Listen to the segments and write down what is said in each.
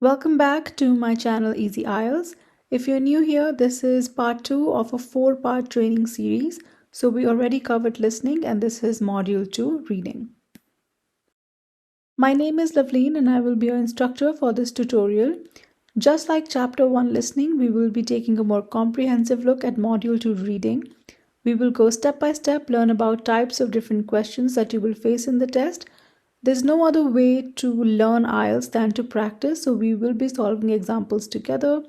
Welcome back to my channel Easy IELTS. If you're new here, this is part 2 of a 4-part training series. So we already covered listening and this is module 2, reading. My name is Lavleen and I will be your instructor for this tutorial. Just like chapter 1 listening, we will be taking a more comprehensive look at module 2 reading. We will go step by step, learn about types of different questions that you will face in the test. There's no other way to learn IELTS than to practice, so we will be solving examples together.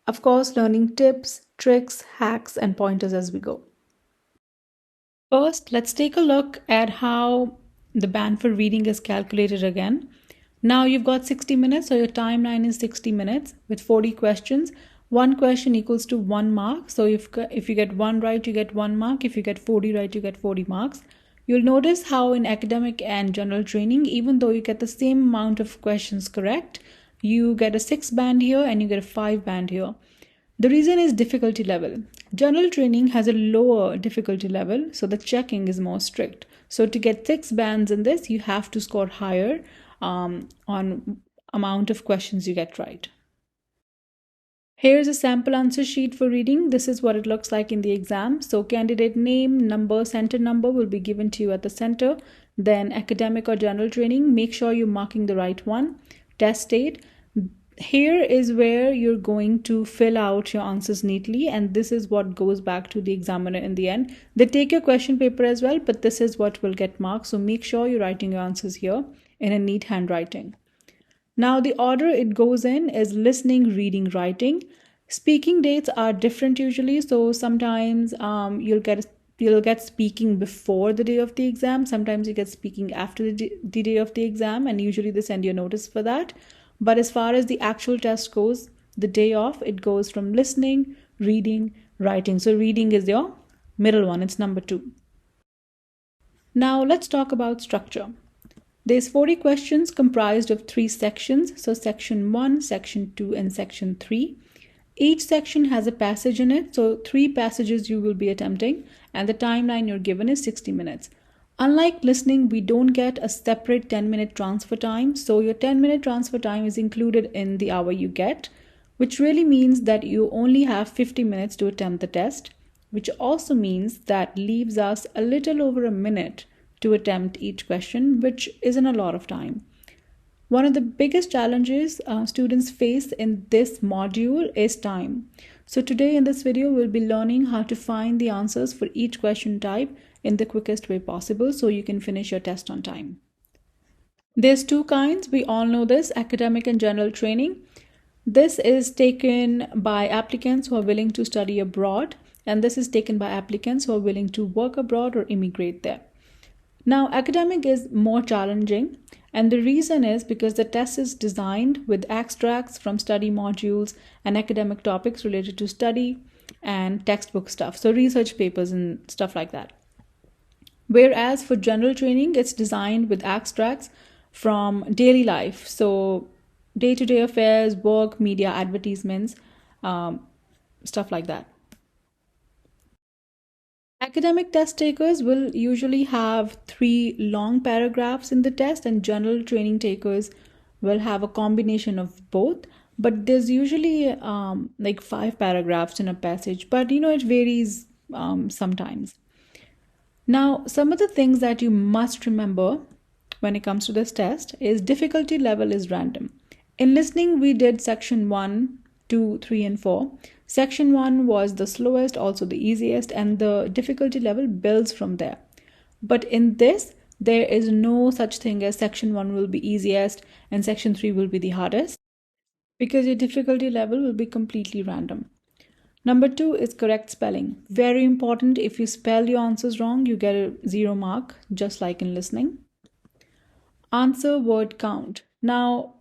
Of course, learning tips, tricks, hacks, and pointers as we go. First, let's take a look at how the band for reading is calculated again. Now you've got 60 minutes, so your timeline is 60 minutes with 40 questions. One question equals to 1 mark. So if you get 1 right, you get 1 mark. If you get 40 right, you get 40 marks. You'll notice how in academic and general training, even though you get the same amount of questions correct, you get a 6 band here and you get a 5 band here. The reason is difficulty level. General training has a lower difficulty level, so the checking is more strict. So to get 6 bands in this, you have to score higher on amount of questions you get right. Here's a sample answer sheet for reading. This is what it looks like in the exam. So candidate name, number, center number will be given to you at the center. Then academic or general training, make sure you're marking the right one. Test date. Here is where you're going to fill out your answers neatly, and this is what goes back to the examiner in the end. They take your question paper as well, but this is what will get marked. So make sure you're writing your answers here in a neat handwriting. Now the order it goes in is listening, reading, writing. Speaking dates are different usually, so sometimes you'll get speaking before the day of the exam. Sometimes you get speaking after the day of the exam, and usually they send you a notice for that. But as far as the actual test goes, the day off, it goes from listening, reading, writing. So reading is your middle one, it's number 2. Now let's talk about structure. There's 40 questions comprised of 3 sections. So section 1, section 2, and section 3. Each section has a passage in it. So 3 passages you will be attempting, and the timeline you're given is 60 minutes. Unlike listening, we don't get a separate 10-minute transfer time. So your 10-minute transfer time is included in the hour you get, which really means that you only have 50 minutes to attempt the test, which also means that leaves us a little over a minute to attempt each question, which isn't a lot of time. One of the biggest challenges students face in this module is time. So today in this video, we'll be learning how to find the answers for each question type in the quickest way possible so you can finish your test on time. There's 2 kinds. We all know this, academic and general training. This is taken by applicants who are willing to study abroad, and this is taken by applicants who are willing to work abroad or immigrate there. Now, academic is more challenging, and the reason is because the test is designed with extracts from study modules and academic topics related to study and textbook stuff, so research papers and stuff like that. Whereas for general training, it's designed with extracts from daily life, so day-to-day affairs, work, media, advertisements, stuff like that. Academic test takers will usually have 3 long paragraphs in the test, and general training takers will have a combination of both, but there's usually like 5 paragraphs in a passage, but it varies sometimes. Now, some of the things that you must remember when it comes to this test is difficulty level is random. In listening, we did section 1, 2, 3, and 4. Section 1 was the slowest, also the easiest, and the difficulty level builds from there. But in this, there is no such thing as section 1 will be easiest and section 3 will be the hardest, because your difficulty level will be completely random. Number 2 is correct spelling. Very important. If you spell your answers wrong, you get a 0 mark, just like in listening. Answer word count. Now,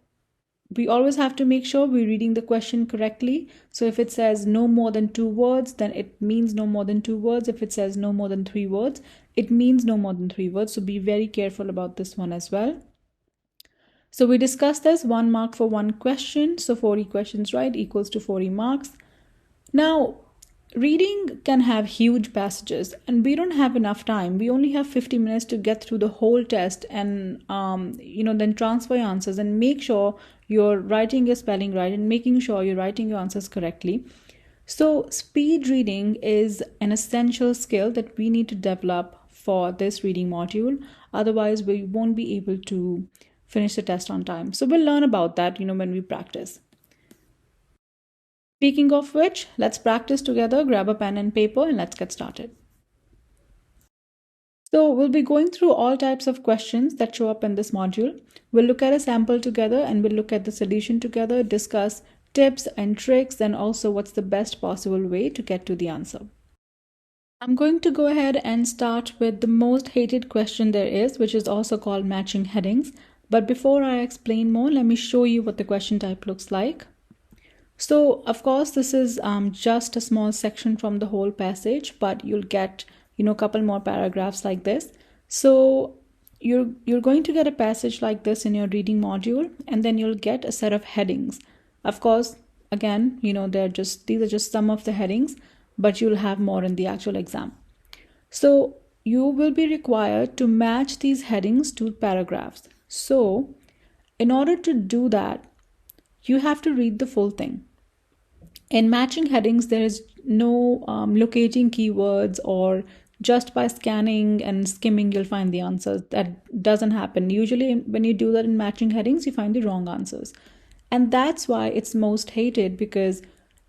we always have to make sure we're reading the question correctly. So if it says no more than 2 words, then it means no more than 2 words. If it says no more than 3 words, it means no more than 3 words. So be very careful about this one as well. So we discussed this, 1 mark for 1 question. So 40 questions right equals to 40 marks. Now, reading can have huge passages, and we don't have enough time. We only have 50 minutes to get through the whole test and then transfer your answers and make sure you're writing your spelling right and making sure you're writing your answers correctly. So, speed reading is an essential skill that we need to develop for this reading module. Otherwise, we won't be able to finish the test on time. So, we'll learn about that, when we practice. Speaking of which, let's practice together. Grab a pen and paper and let's get started. So, we'll be going through all types of questions that show up in this module. We'll look at a sample together and we'll look at the solution together, discuss tips and tricks, and also what's the best possible way to get to the answer. I'm going to go ahead and start with the most hated question there is, which is also called matching headings. But before I explain more, let me show you what the question type looks like. So, of course, this is just a small section from the whole passage, but you'll get, a couple more paragraphs like this. So, you're going to get a passage like this in your reading module, and then you'll get a set of headings. Of course, again, these are just some of the headings, but you'll have more in the actual exam. So, you will be required to match these headings to paragraphs. So, in order to do that, you have to read the full thing. In matching headings, there is no locating keywords or just by scanning and skimming, you'll find the answers. That doesn't happen. Usually, when you do that in matching headings, you find the wrong answers. And that's why it's most hated, because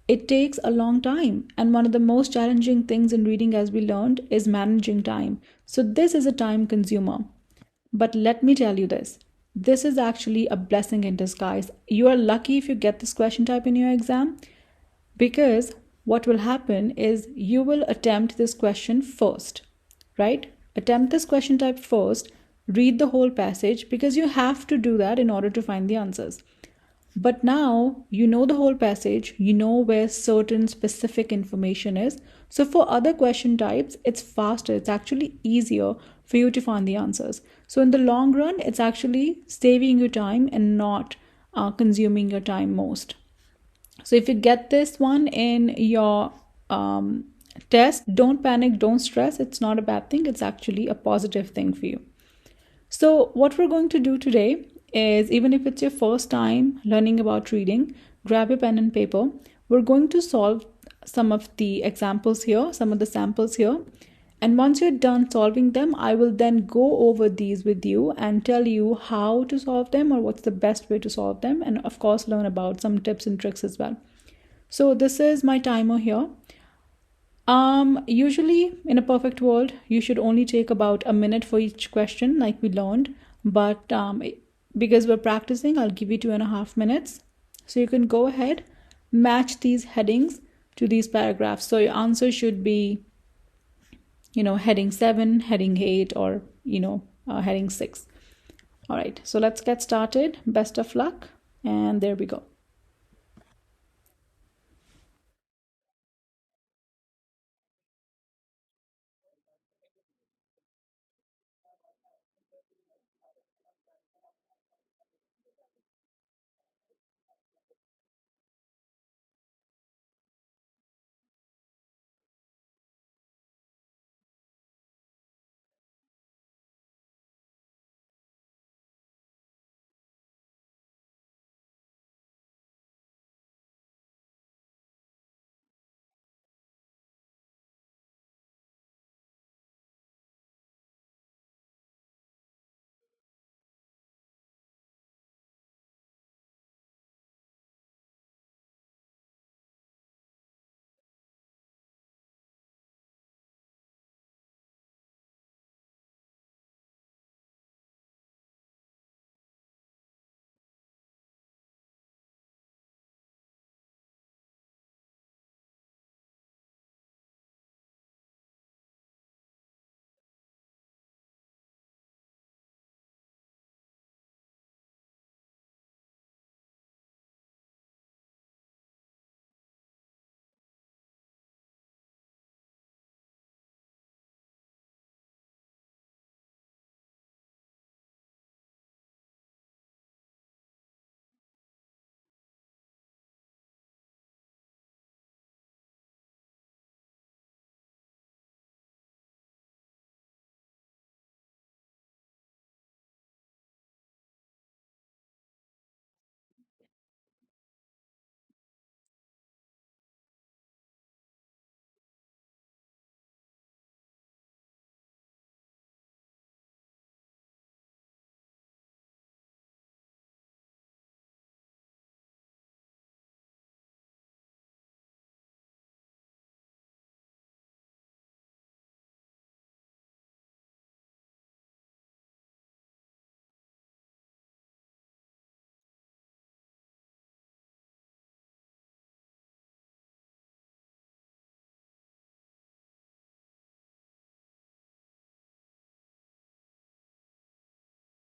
it takes a long time. And one of the most challenging things in reading, as we learned, is managing time. So, this is a time consumer. But let me tell you this is actually a blessing in disguise. You are lucky if you get this question type in your exam, because what will happen is you will attempt this question first, right? Attempt this question type first, read the whole passage, because you have to do that in order to find the answers. But now you know the whole passage, you know where certain specific information is. So for other question types, it's faster, it's actually easier for you to find the answers. So in the long run, it's actually saving your time and not consuming your time most. So if you get this one in your test, don't panic, don't stress. It's not a bad thing. It's actually a positive thing for you. So what we're going to do today is, even if it's your first time learning about reading, grab your pen and paper. We're going to solve some of the examples here, some of the samples here. And once you're done solving them, I will then go over these with you and tell you how to solve them or what's the best way to solve them. And of course, learn about some tips and tricks as well. So this is my timer here. Usually in a perfect world, you should only take about a minute for each question, like we learned. But because we're practicing, I'll give you 2.5 minutes. So you can go ahead, match these headings to these paragraphs. So your answer should be, heading 7, heading 8, or, heading 6. All right, so let's get started. Best of luck. And there we go.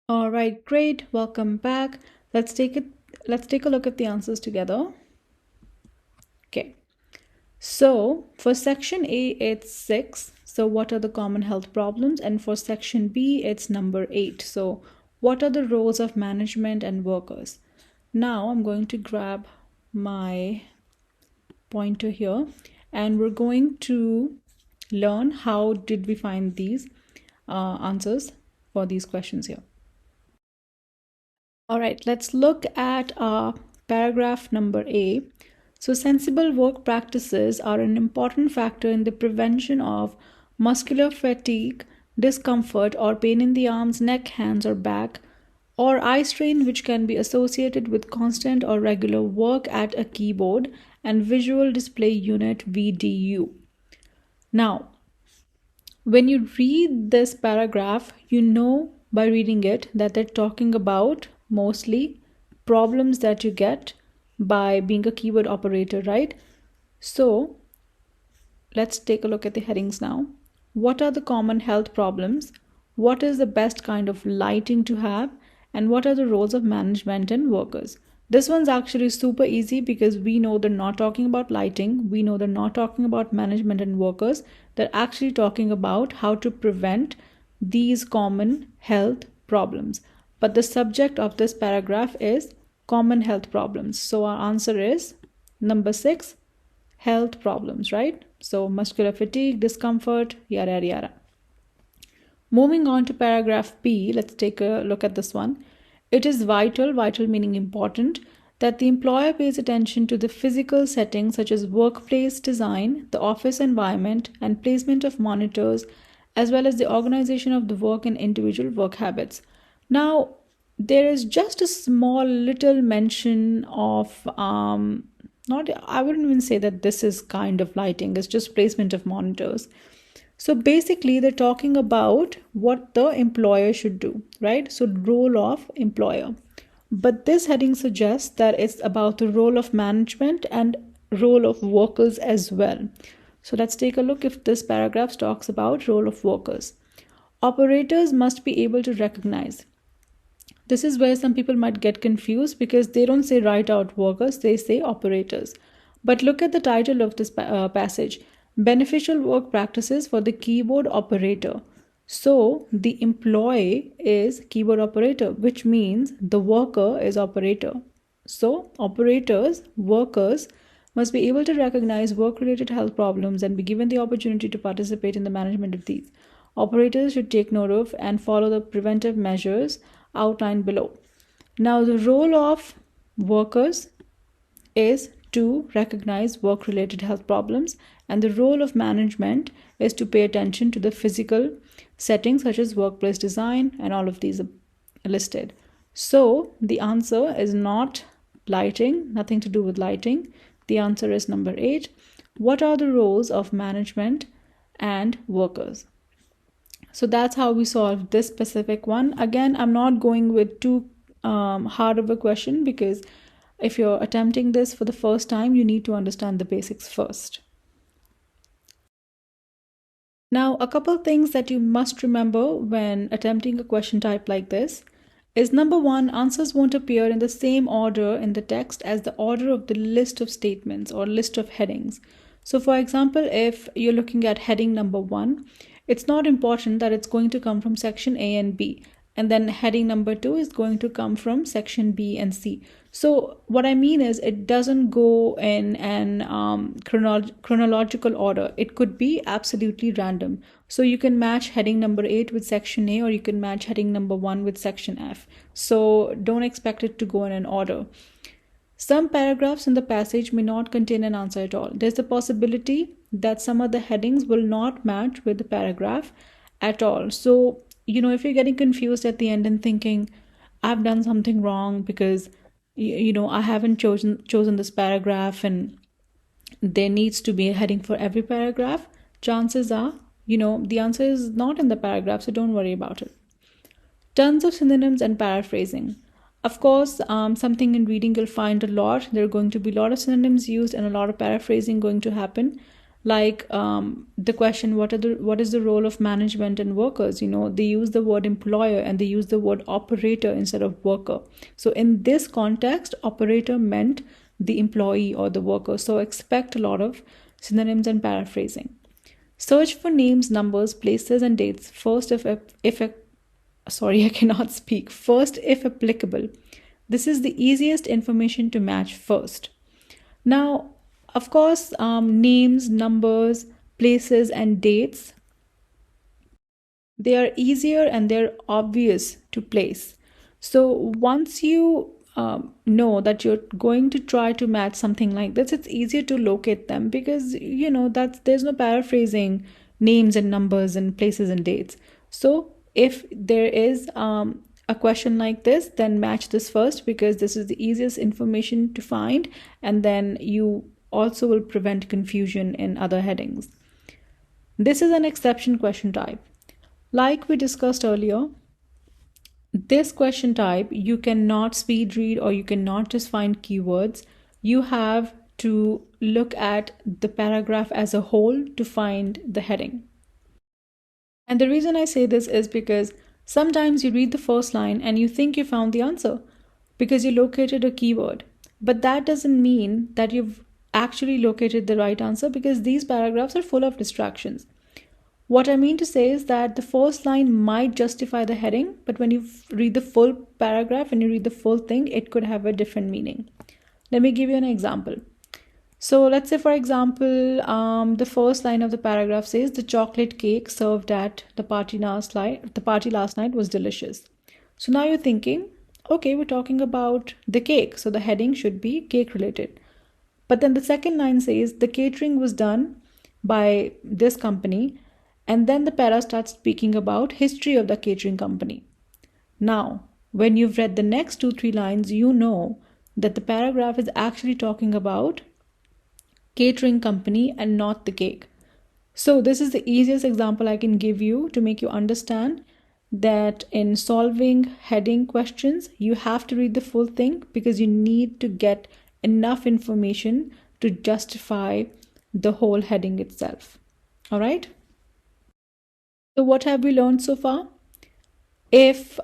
All right, great. Welcome back. Let's take a look at the answers together. Okay. So for section A, it's 6. So what are the common health problems? And for section B, it's number 8. So what are the roles of management and workers? Now I'm going to grab my pointer here and we're going to learn how did we find these answers for these questions here. All right, let's look at paragraph number A. So, sensible work practices are an important factor in the prevention of muscular fatigue, discomfort, or pain in the arms, neck, hands, or back, or eye strain, which can be associated with constant or regular work at a keyboard and visual display unit VDU. Now, when you read this paragraph, you know by reading it that they're talking about mostly problems that you get by being a keyboard operator, right? So let's take a look at the headings now. What are the common health problems? What is the best kind of lighting to have? And what are the roles of management and workers? This one's actually super easy because we know they're not talking about lighting. We know they're not talking about management and workers. They're actually talking about how to prevent these common health problems. But the subject of this paragraph is common health problems. So our answer is number 6, health problems, right? So muscular fatigue, discomfort, yada yada yada. Moving on to paragraph B, let's take a look at this one. It is vital meaning important, that the employer pays attention to the physical settings such as workplace design, the office environment, and placement of monitors, as well as the organization of the work and individual work habits. Now, there is just a small little mention of not, I wouldn't even say that this is kind of lighting, it's just placement of monitors. So basically, they're talking about what the employer should do, right? So, role of employer. But this heading suggests that it's about the role of management and role of workers as well. So, let's take a look if this paragraph talks about role of workers. Operators must be able to recognize. This is where some people might get confused because they don't say write out workers, they say operators. But look at the title of this passage, Beneficial Work Practices for the Keyboard Operator. So the employee is keyboard operator, which means the worker is operator. So operators, workers, must be able to recognize work-related health problems and be given the opportunity to participate in the management of these. Operators should take note of and follow the preventive measures outlined below. Now, the role of workers is to recognize work-related health problems, and the role of management is to pay attention to the physical settings such as workplace design, and all of these are listed. So, the answer is not lighting, nothing to do with lighting. The answer is number 8. What are the roles of management and workers? So that's how we solve this specific one. Again, I'm not going with too hard of a question because if you're attempting this for the first time, you need to understand the basics first. Now, a couple things that you must remember when attempting a question type like this is number 1, answers won't appear in the same order in the text as the order of the list of statements or list of headings. So for example, if you're looking at heading number 1, it's not important that it's going to come from section A and B. And then heading number 2 is going to come from section B and C. So what I mean is it doesn't go in an chronological order. It could be absolutely random. So you can match heading number 8 with section A, or you can match heading number 1 with section F. So don't expect it to go in an order. Some paragraphs in the passage may not contain an answer at all. There's a possibility that some of the headings will not match with the paragraph at all. So, if you're getting confused at the end and thinking, I've done something wrong because, I haven't chosen this paragraph and there needs to be a heading for every paragraph, chances are, the answer is not in the paragraph, so don't worry about it. Tons of synonyms and paraphrasing. Of course, something in reading you'll find a lot. There are going to be a lot of synonyms used and a lot of paraphrasing going to happen. Like the question, what is the role of management and workers? They use the word employer and they use the word operator instead of worker. So in this context, operator meant the employee or the worker. So expect a lot of synonyms and paraphrasing. Search for names, numbers, places, and dates. First, if sorry, I cannot speak. First, if applicable. This is the easiest information to match first. Now, of course, names, numbers, places, and dates, they are easier and they're obvious to place. So once you know that you're going to try to match something like this, it's easier to locate them because that's there's no paraphrasing names and numbers and places and dates. So if there is a question like this, then match this first because this is the easiest information to find, and then you also will prevent confusion in other headings. This is an exception question type. Like we discussed earlier, this question type, you cannot speed read or you cannot just find keywords. You have to look at the paragraph as a whole to find the heading. And the reason I say this is because sometimes you read the first line and you think you found the answer because you located a keyword. But that doesn't mean that you've actually located the right answer because these paragraphs are full of distractions. What I mean to say is that the first line might justify the heading, but when you read the full paragraph and you read the full thing, it could have a different meaning. Let me give you an example. So let's say, for example, the first line of the paragraph says the chocolate cake served at the party last night was delicious. So now you're thinking, okay, we're talking about the cake, so the heading should be cake related. But then the second line says the catering was done by this company, and then the para starts speaking about history of the catering company. Now, when you've read the next 2 3 lines, you know that the paragraph is actually talking about catering company and not the cake. So this is the easiest example I can give you to make you understand that in solving heading questions, you have to read the full thing because you need to get enough information to justify the whole heading itself. All right. So what have we learned so far? If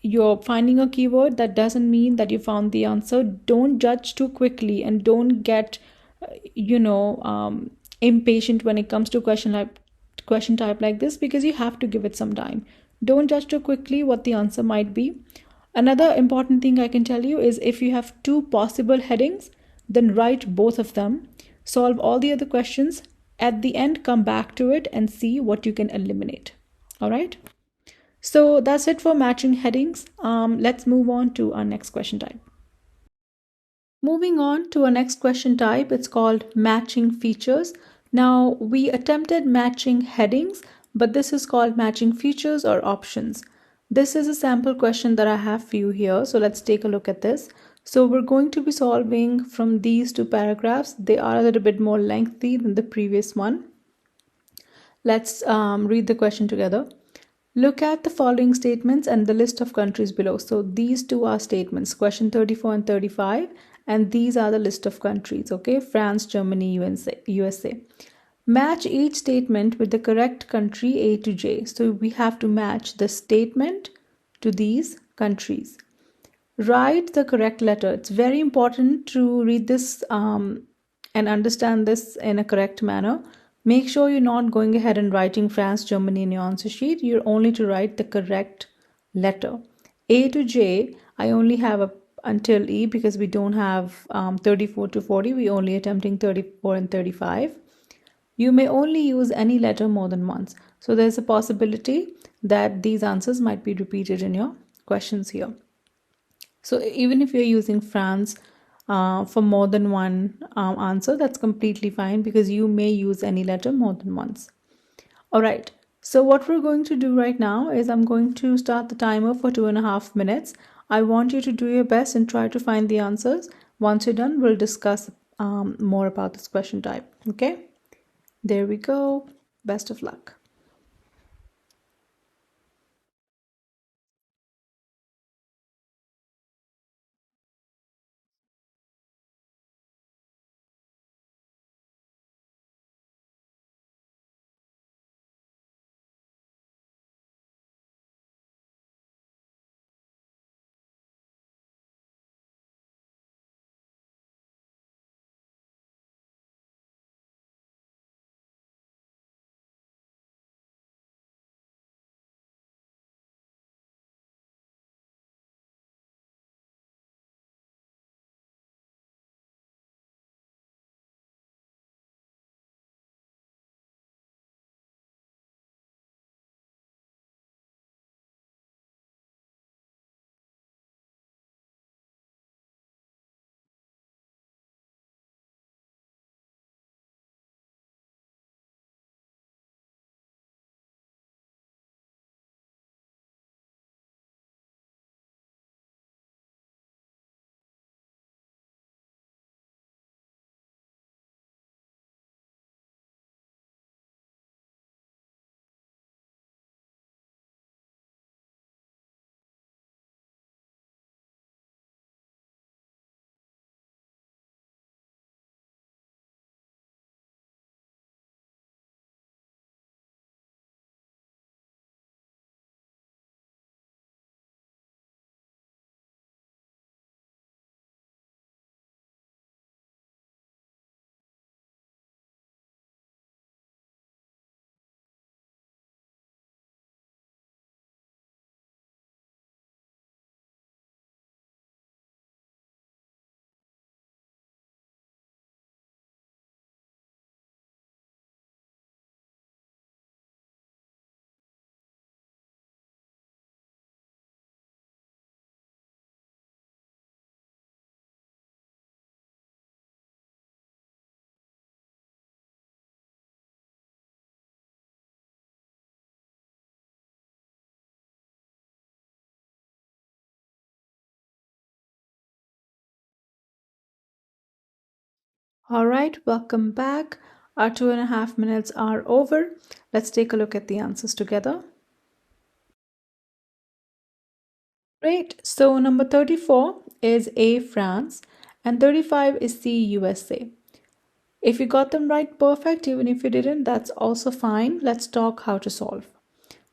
you're finding a keyword, that doesn't mean that you found the answer. Don't judge too quickly and don't get you know impatient when it comes to question type like this because you have to give it some time. Don't judge too quickly what the answer might be. Another important thing I can tell you is if you have two possible headings, then write both of them, solve all the other questions, at the end come back to it and see what you can eliminate. All right, so that's it for matching headings. Let's move on to our next question type. Moving on to our next question type, it's called matching features. Now, we attempted matching headings, but this is called matching features or options. This is a sample question that I have for you here. So let's take a look at this. So we're going to be solving from these two paragraphs. They are a little bit more lengthy than the previous one. Let's read the question together. Look at the following statements and the list of countries below. So these two are statements, question 34 and 35, and these are the list of countries, okay? France, Germany, USA. Match each statement with the correct country A to J. So we have to match the statement to these countries. Write the correct letter. It's very important to read this and understand this in a correct manner. Make sure you're not going ahead and writing France, Germany in your answer sheet. You're only to write the correct letter. A to J, I only have until E because we don't have 34 to 40. We're only attempting 34 and 35. You may only use any letter more than once. So there's a possibility that these answers might be repeated in your questions here. So even if you're using France for more than one answer, that's completely fine because you may use any letter more than once. All right. So what we're going to do right now is I'm going to start the timer for 2.5 minutes. I want you to do your best and try to find the answers. Once you're done, we'll discuss more about this question type. Okay. There we go. Best of luck. All right, welcome back. Our 2.5 minutes are over. Let's take a look at the answers together. Great. So number 34 is A, France, and 35 is C, USA. If you got them right, perfect. Even if you didn't, that's also fine. Let's talk how to solve.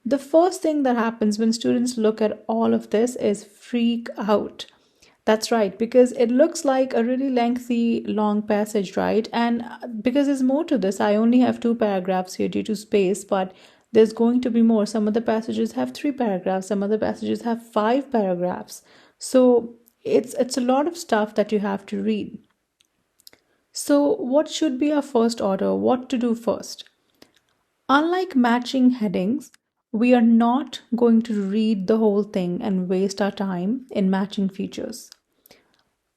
The first thing that happens when students look at all of this is freak out. That's right, because it looks like a really lengthy, long passage, right? And because there's more to this, I only have two paragraphs here due to space, but there's going to be more. Some of the passages have three paragraphs, some other passages have five paragraphs. So it's a lot of stuff that you have to read. So, what should be our first order? What to do first? Unlike matching headings, we are not going to read the whole thing and waste our time in matching features.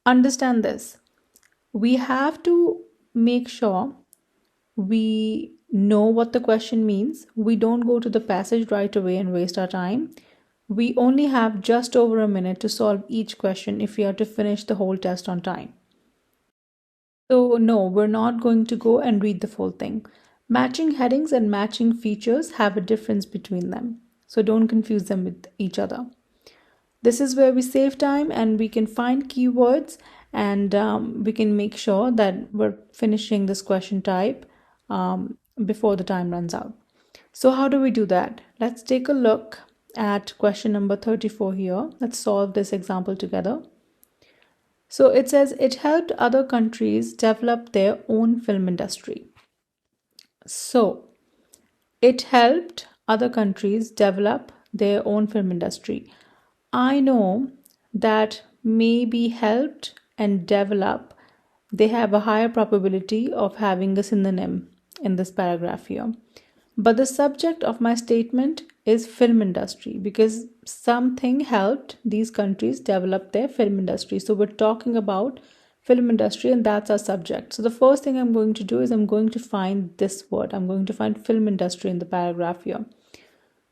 Understand this. We have to make sure we know what the question means. We don't go to the passage right away and waste our time. We only have just over a minute to solve each question if we are to finish the whole test on time. So, no, we're not going to go and read the full thing. Matching headings and matching features have a difference between them. So, don't confuse them with each other. This is where we save time and we can find keywords, and we can make sure that we're finishing this question type before the time runs out. So, how do we do that? Let's take a look at question number 34 here. Let's solve this example together. So it says it helped other countries develop their own film industry. So it helped other countries develop their own film industry. I know that maybe helped and develop, they have a higher probability of having a synonym in this paragraph here. But the subject of my statement is film industry because something helped these countries develop their film industry. So we're talking about film industry and that's our subject. So the first thing I'm going to do is I'm going to find this word. I'm going to find film industry in the paragraph here.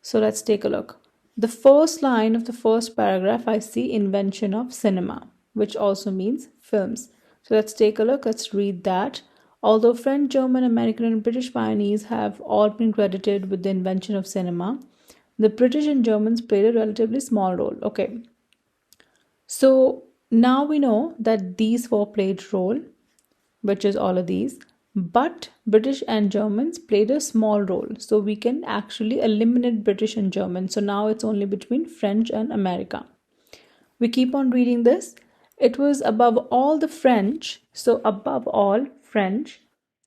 So let's take a look. The first line of the first paragraph, I see invention of cinema, which also means films. So let's take a look. Let's read that. Although French, German, American, and British pioneers have all been credited with the invention of cinema, the British and Germans played a relatively small role. Okay. So now we know that these four played role, which is all of these, but British and Germans played a small role. So we can actually eliminate British and German. So now it's only between French and America. We keep on reading this. It was above all the French, so above all French,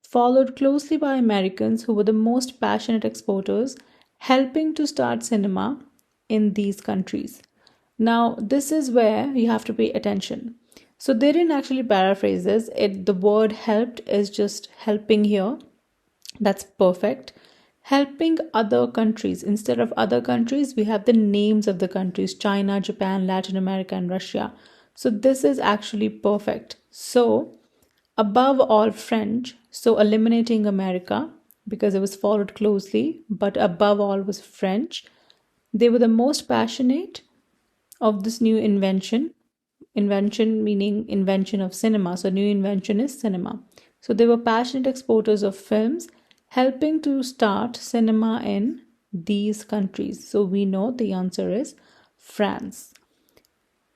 followed closely by Americans who were the most passionate exporters, helping to start cinema in these countries. Now, this is where you have to pay attention. So they didn't actually paraphrase this. The word helped is just helping here. That's perfect. Helping other countries. Instead of other countries, we have the names of the countries: China, Japan, Latin America, and Russia. So this is actually perfect. So above all French, so eliminating America because it was followed closely, but above all was French. They were the most passionate of this new invention. Invention meaning invention of cinema. So new invention is cinema. So they were passionate exporters of films, helping to start cinema in these countries. So we know the answer is France.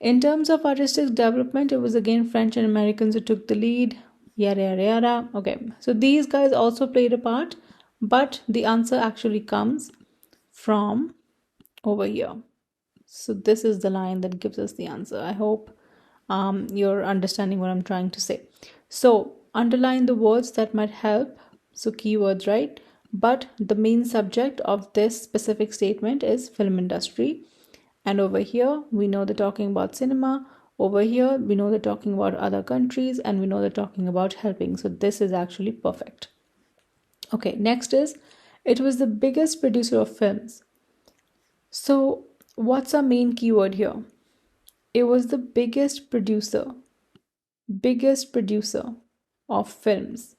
In terms of artistic development, it was again French and Americans who took the lead. Yada yada yada. Okay, so these guys also played a part, but the answer actually comes from over here. So this is the line that gives us the answer. I hope you're understanding what I'm trying to say. So underline the words that might help. So keywords, right? But the main subject of this specific statement is film industry. And over here, we know they're talking about cinema. Over here, we know they're talking about other countries, and we know they're talking about helping. So this is actually perfect. Okay, next is it was the biggest producer of films. So what's our main keyword here? It was the biggest producer of films.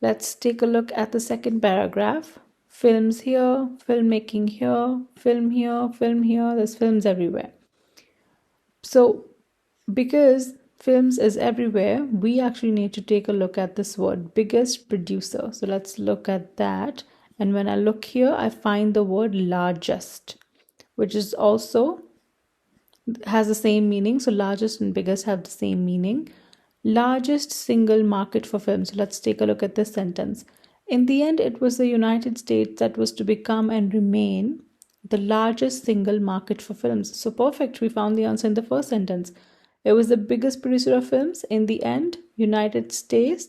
Let's take a look at the second paragraph. Films here, filmmaking here, film here, film here. There's films everywhere. So because films is everywhere, we actually need to take a look at this word, biggest producer. So let's look at that. And when I look here, I find the word largest, which is also has the same meaning. So largest and biggest have the same meaning. Largest single market for film. So let's take a look at this sentence. In the end, it was the United States that was to become and remain the largest single market for films. So perfect. We found the answer in the first sentence. It was the biggest producer of films. In the end, United States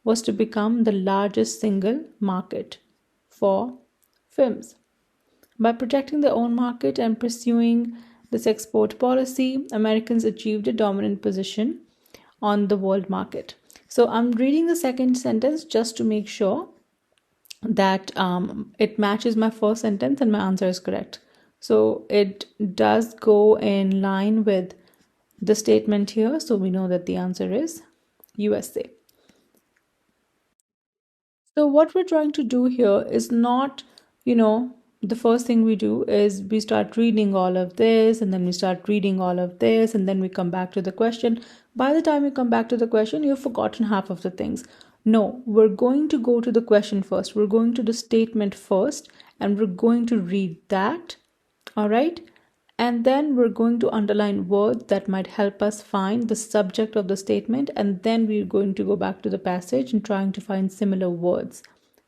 was to become the largest single market for films. By protecting their own market and pursuing this export policy, Americans achieved a dominant position on the world market. So I'm reading the second sentence just to make sure that it matches my first sentence and my answer is correct. So it does go in line with the statement here. So we know that the answer is USA. So what we're trying to do here is not, the first thing we do is we start reading all of this and then we start reading all of this and then we come back to the question. By the time you come back to the question, you've forgotten half of the things. No, we're going to go to the question first. We're going to the statement first and we're going to read that. All right. And then we're going to underline words that might help us find the subject of the statement. And then we're going to go back to the passage and trying to find similar words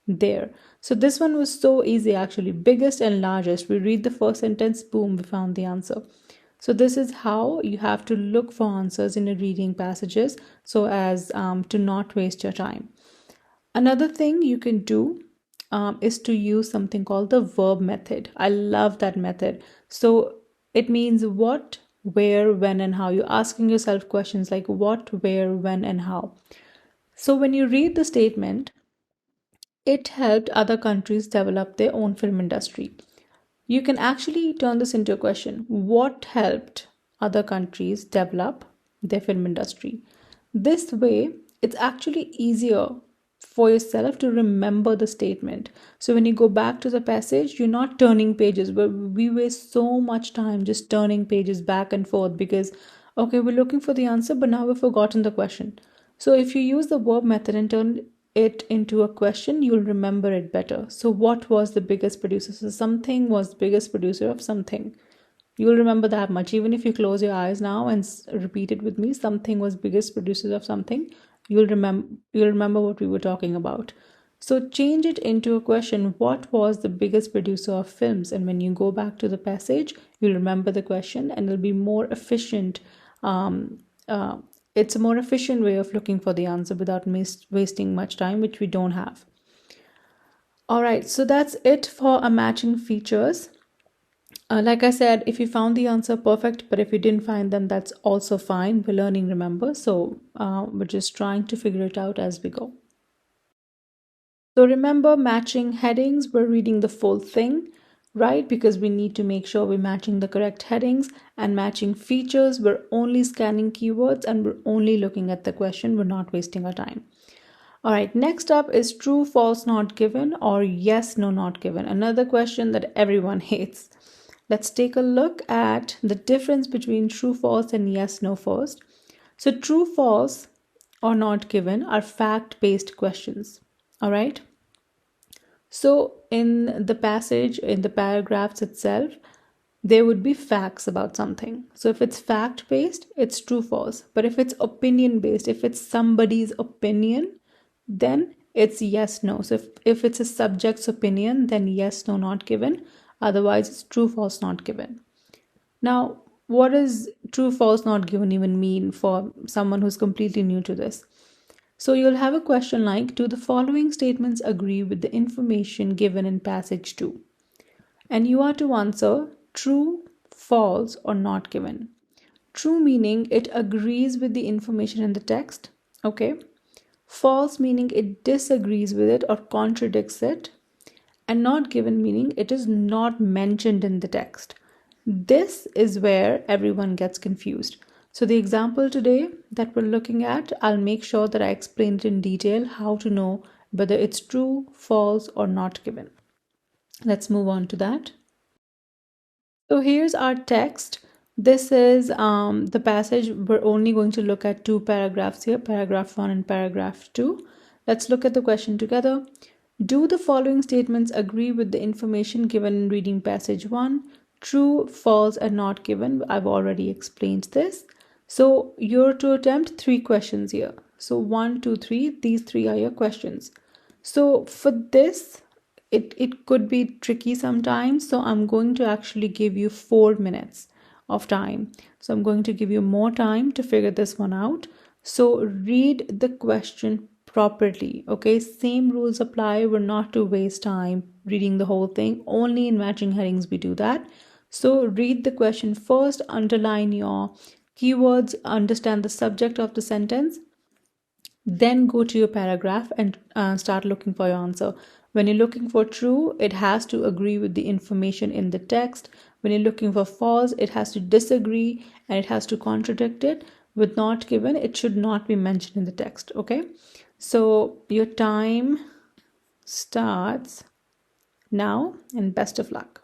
there. So this one was so easy actually. Biggest and largest. We read the first sentence, boom, we found the answer. So this is how you have to look for answers in your reading passages so as to not waste your time. Another thing you can do is to use something called the verb method. I love that method. So it means what, where, when, and how. You're asking yourself questions like what, where, when, and how. So when you read the statement, it helped other countries develop their own film industry. You can actually turn this into a question. What helped other countries develop their film industry? This way, it's actually easier for yourself to remember the statement. So when you go back to the passage, you're not turning pages. We waste so much time just turning pages back and forth because, okay, we're looking for the answer, but now we've forgotten the question. So if you use the verb method and turn it into a question, you'll remember it better. So what was the biggest producer? So something was the biggest producer of something. You'll remember that much. Even if you close your eyes now and repeat it with me, something was biggest producer of something. You'll remember what we were talking about. So change it into a question. What was the biggest producer of films? And when you go back to the passage, you'll remember the question and it'll be more efficient. It's a more efficient way of looking for the answer without wasting much time, which we don't have. All right, so that's it for our matching features. Like I said, if you found the answer, perfect, but if you didn't find them, that's also fine. We're learning, remember, so we're just trying to figure it out as we go. So remember, matching headings, we're reading the full thing, right? Because we need to make sure we're matching the correct headings. And matching features, we're only scanning keywords and we're only looking at the question. We're not wasting our time. All right, next up is true, false, not given, or yes, no, not given. Another question that everyone hates. Let's take a look at the difference between true, false, and yes, no first. So true, false, or not given are fact-based questions. All right. So in the passage, in the paragraphs itself, there would be facts about something. So if it's fact-based, it's true, false. But if it's opinion-based, if it's somebody's opinion, then it's yes, no. So if it's a subject's opinion, then yes, no, not given. Otherwise, it's true, false, not given. Now, what does true, false, not given even mean for someone who's completely new to this? So you'll have a question like, do the following statements agree with the information given in passage 2? And you are to answer true, false, or not given. True meaning it agrees with the information in the text, okay? False meaning it disagrees with it or contradicts it. And not given meaning it is not mentioned in the text. This is where everyone gets confused. So the example today that we're looking at, I'll make sure that I explain it in detail how to know whether it's true, false, or not given. Let's move on to that. So here's our text. This is the passage. We're only going to look at two paragraphs here, paragraph 1 and paragraph 2. Let's look at the question together. Do the following statements agree with the information given in reading passage 1? True, false, and not given. I've already explained this. So you're to attempt three questions here. So 1, 2, 3, these three are your questions. So for this, it could be tricky sometimes. So I'm going to actually give you 4 minutes of time. So I'm going to give you more time to figure this one out. So read the question properly. Okay, same rules apply. We're not to waste time reading the whole thing. Only in matching headings we do that. So read the question first, underline your keywords, understand the subject of the sentence, then go to your paragraph and start looking for your answer. When you're looking for true, it has to agree with the information in the text. When you're looking for false, it has to disagree and it has to contradict it. With not given, it should not be mentioned in the text. Okay, so your time starts now, and best of luck.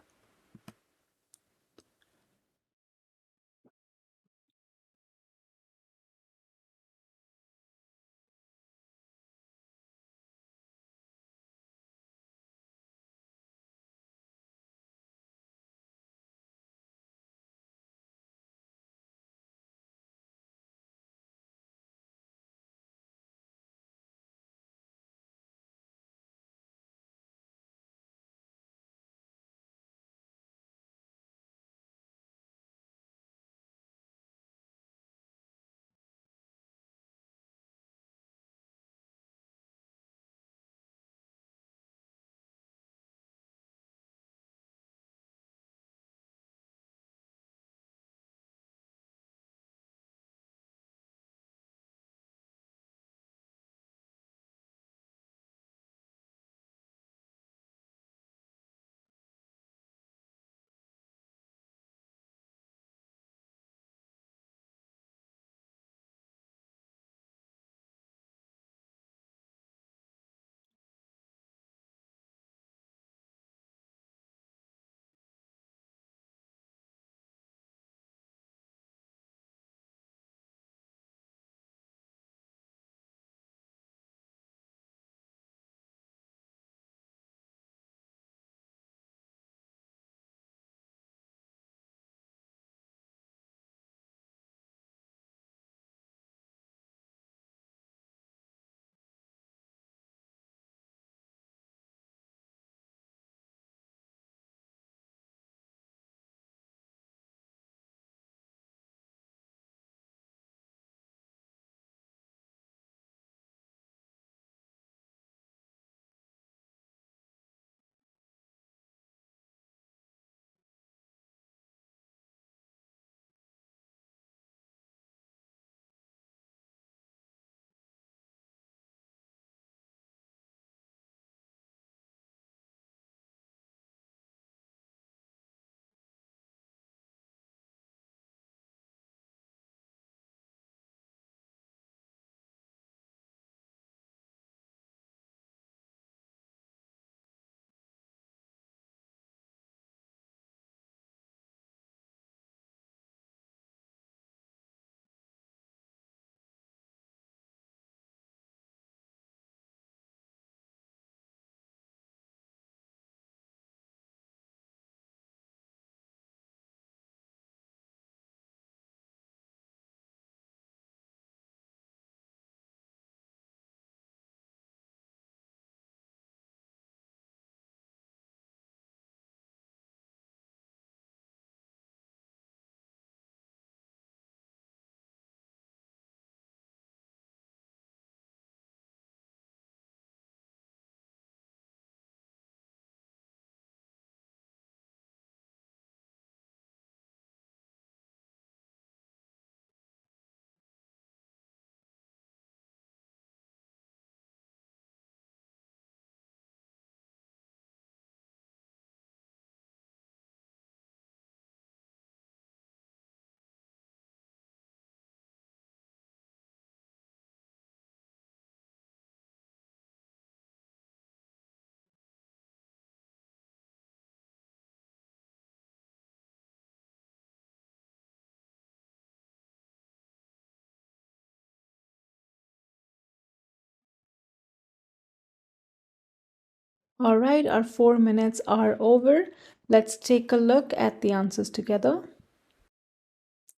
All right, our 4 minutes are over. Let's take a look at the answers together.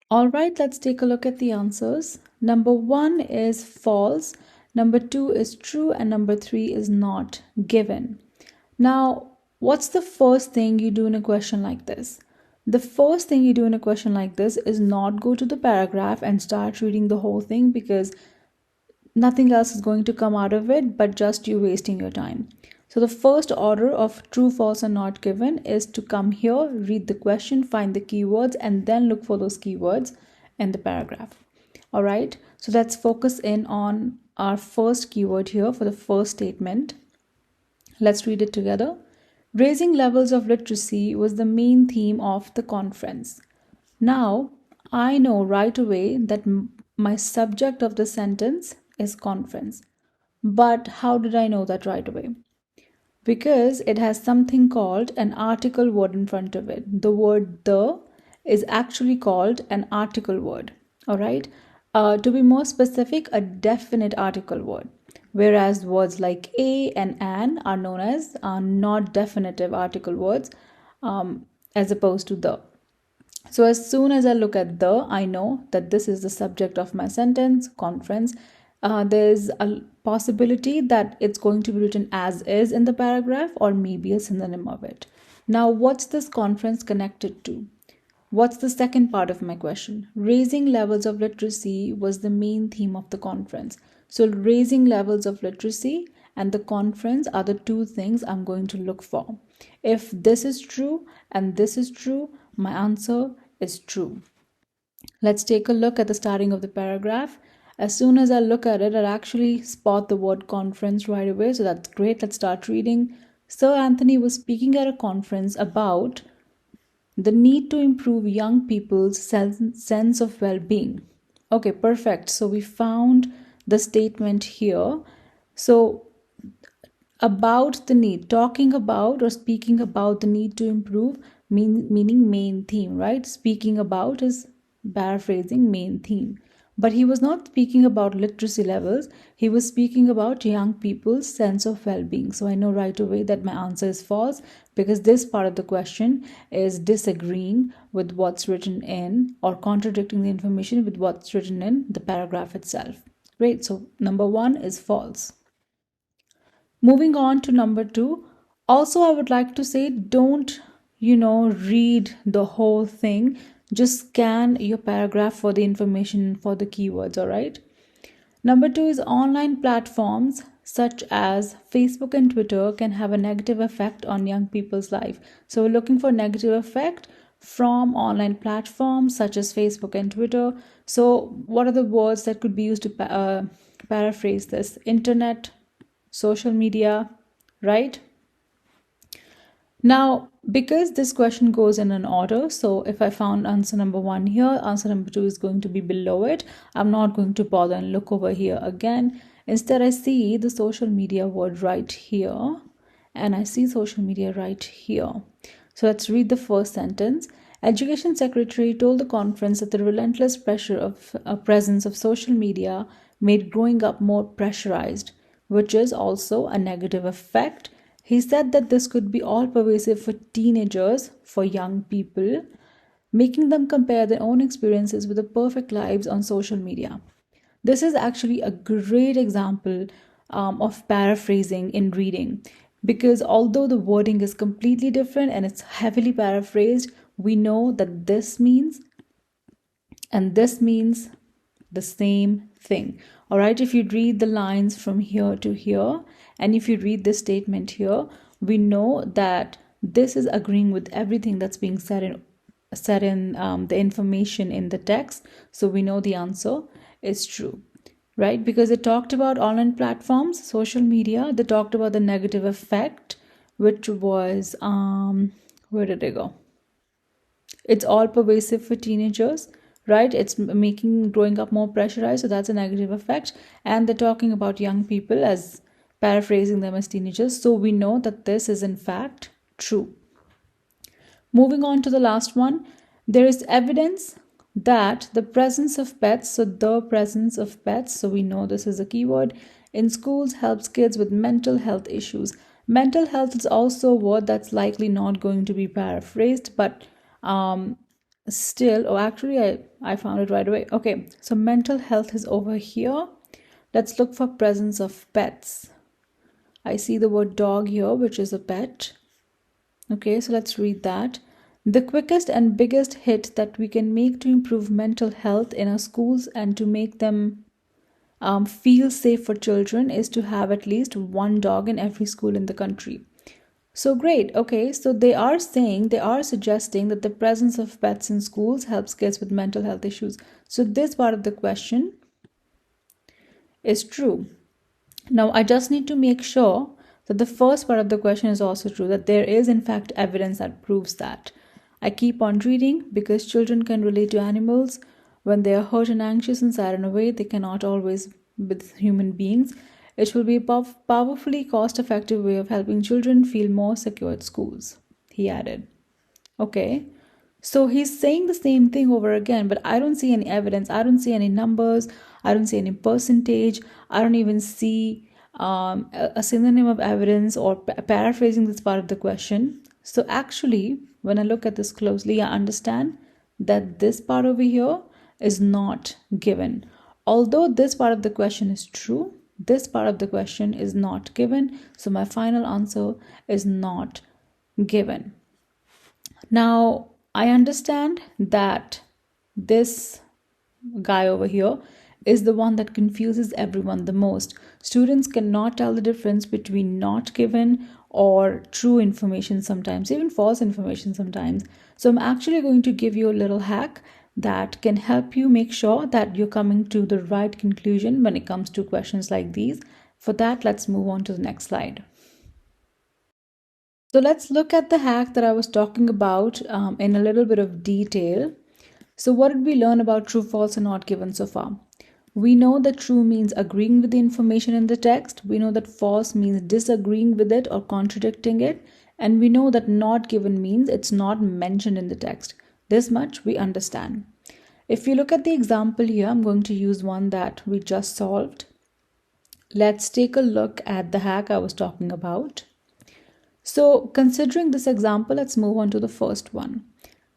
All right, let's take a look at the answers. Number 1 is false, number 2 is true, and number 3 is not given. Now, what's the first thing you do in a question like this? The first thing you do in a question like this is not go to the paragraph and start reading the whole thing, because nothing else is going to come out of it but just you wasting your time. So the first order of true, false, and not given is to come here, read the question, find the keywords, and then look for those keywords in the paragraph. All right, so let's focus in on our first keyword here for the first statement. Let's read it together. Raising levels of literacy was the main theme of the conference. Now, I know right away that my subject of the sentence is conference. But how did I know that right away? Because it has something called an article word in front of it. The word the is actually called an article word. All right. To be more specific, a definite article word. Whereas words like a and an are known as not definitive article words, as opposed to the. So as soon as I look at the, I know that this is the subject of my sentence, conference. There's a possibility that it's going to be written as is in the paragraph, or maybe a synonym of it. Now, what's this conference connected to? What's the second part of my question? Raising levels of literacy was the main theme of the conference. So raising levels of literacy and the conference are the two things I'm going to look for. If this is true and this is true, my answer is true. Let's take a look at the starting of the paragraph. As soon as I look at it, I'll actually spot the word conference right away. So that's great. Let's start reading. Sir Anthony was speaking at a conference about the need to improve young people's sense of well-being. Okay, perfect. So we found the statement here. So about the need, talking about or speaking about the need to improve, meaning main theme, right? Speaking about is paraphrasing main theme. But he was not speaking about literacy levels, he was speaking about young people's sense of well-being. So I know right away that my answer is false, because this part of the question is disagreeing with what's written in, or contradicting the information with what's written in the paragraph itself. Great, so number 1 is false. Moving on to number 2, also I would like to say, don't read the whole thing, just scan your paragraph for the information, for the keywords. All right. Number 2 is online platforms such as Facebook and Twitter can have a negative effect on young people's life. So we're looking for negative effect from online platforms such as Facebook and Twitter. So what are the words that could be used to paraphrase this? Internet, social media, right? Now, because this question goes in an order, so if I found answer number 1 here, answer number 2 is going to be below it. I'm not going to bother and look over here again. Instead, I see the social media word right here, and I see social media right here. So let's read the first sentence. Education Secretary told the conference that the relentless pressure of presence of social media made growing up more pressurized, which is also a negative effect. He said that this could be all pervasive for teenagers, for young people, making them compare their own experiences with the perfect lives on social media. This is actually a great example of paraphrasing in reading, because although the wording is completely different and it's heavily paraphrased, we know that this means and this means the same thing. All right, if you read the lines from here to here, and if you read this statement here, we know that this is agreeing with everything that's being said in the information in the text. So we know the answer is true, right? Because it talked about online platforms, social media. They talked about the negative effect, which was where did it go? It's all pervasive for teenagers, right? It's making growing up more pressurized, so that's a negative effect. And they're talking about young people as paraphrasing them as teenagers, so we know that this is in fact true. Moving on to the last one, there is evidence that the presence of pets, so the presence of pets, so we know this is a keyword, in schools helps kids with mental health issues. Mental health is also a word that's likely not going to be paraphrased, but um, still, oh, actually, I found it right away. Okay, so mental health is over here. Let's look for presence of pets. I see the word dog here, which is a pet. Okay, so let's read that. The quickest and biggest hit that we can make to improve mental health in our schools and to make them feel safe for children is to have at least one dog in every school in the country. So great. Okay, so they are suggesting that the presence of pets in schools helps kids with mental health issues. So this part of the question is true. Now, I just need to make sure that the first part of the question is also true, that there is, in fact, evidence that proves that. I keep on reading because children can relate to animals when they are hurt and anxious and sad in a way they cannot always with human beings. It will be a powerfully cost effective way of helping children feel more secure at schools, he added. Okay. So he's saying the same thing over again, but I don't see any evidence. I don't see any numbers. I don't see any percentage. I don't even see a synonym of evidence or paraphrasing this part of the question. So actually, when I look at this closely, I understand that this part over here is not given. Although this part of the question is true, this part of the question is not given. So my final answer is not given. Now, I understand that this guy over here is the one that confuses everyone the most. Students cannot tell the difference between not given or true information sometimes, even false information sometimes. So, I'm actually going to give you a little hack that can help you make sure that you're coming to the right conclusion when it comes to questions like these. For that, let's move on to the next slide. So let's look at the hack that I was talking about in a little bit of detail. So what did we learn about true, false, and not given so far? We know that true means agreeing with the information in the text. We know that false means disagreeing with it or contradicting it. And we know that not given means it's not mentioned in the text. This much we understand. If you look at the example here, I'm going to use one that we just solved. Let's take a look at the hack I was talking about. So considering this example, let's move on to the first one.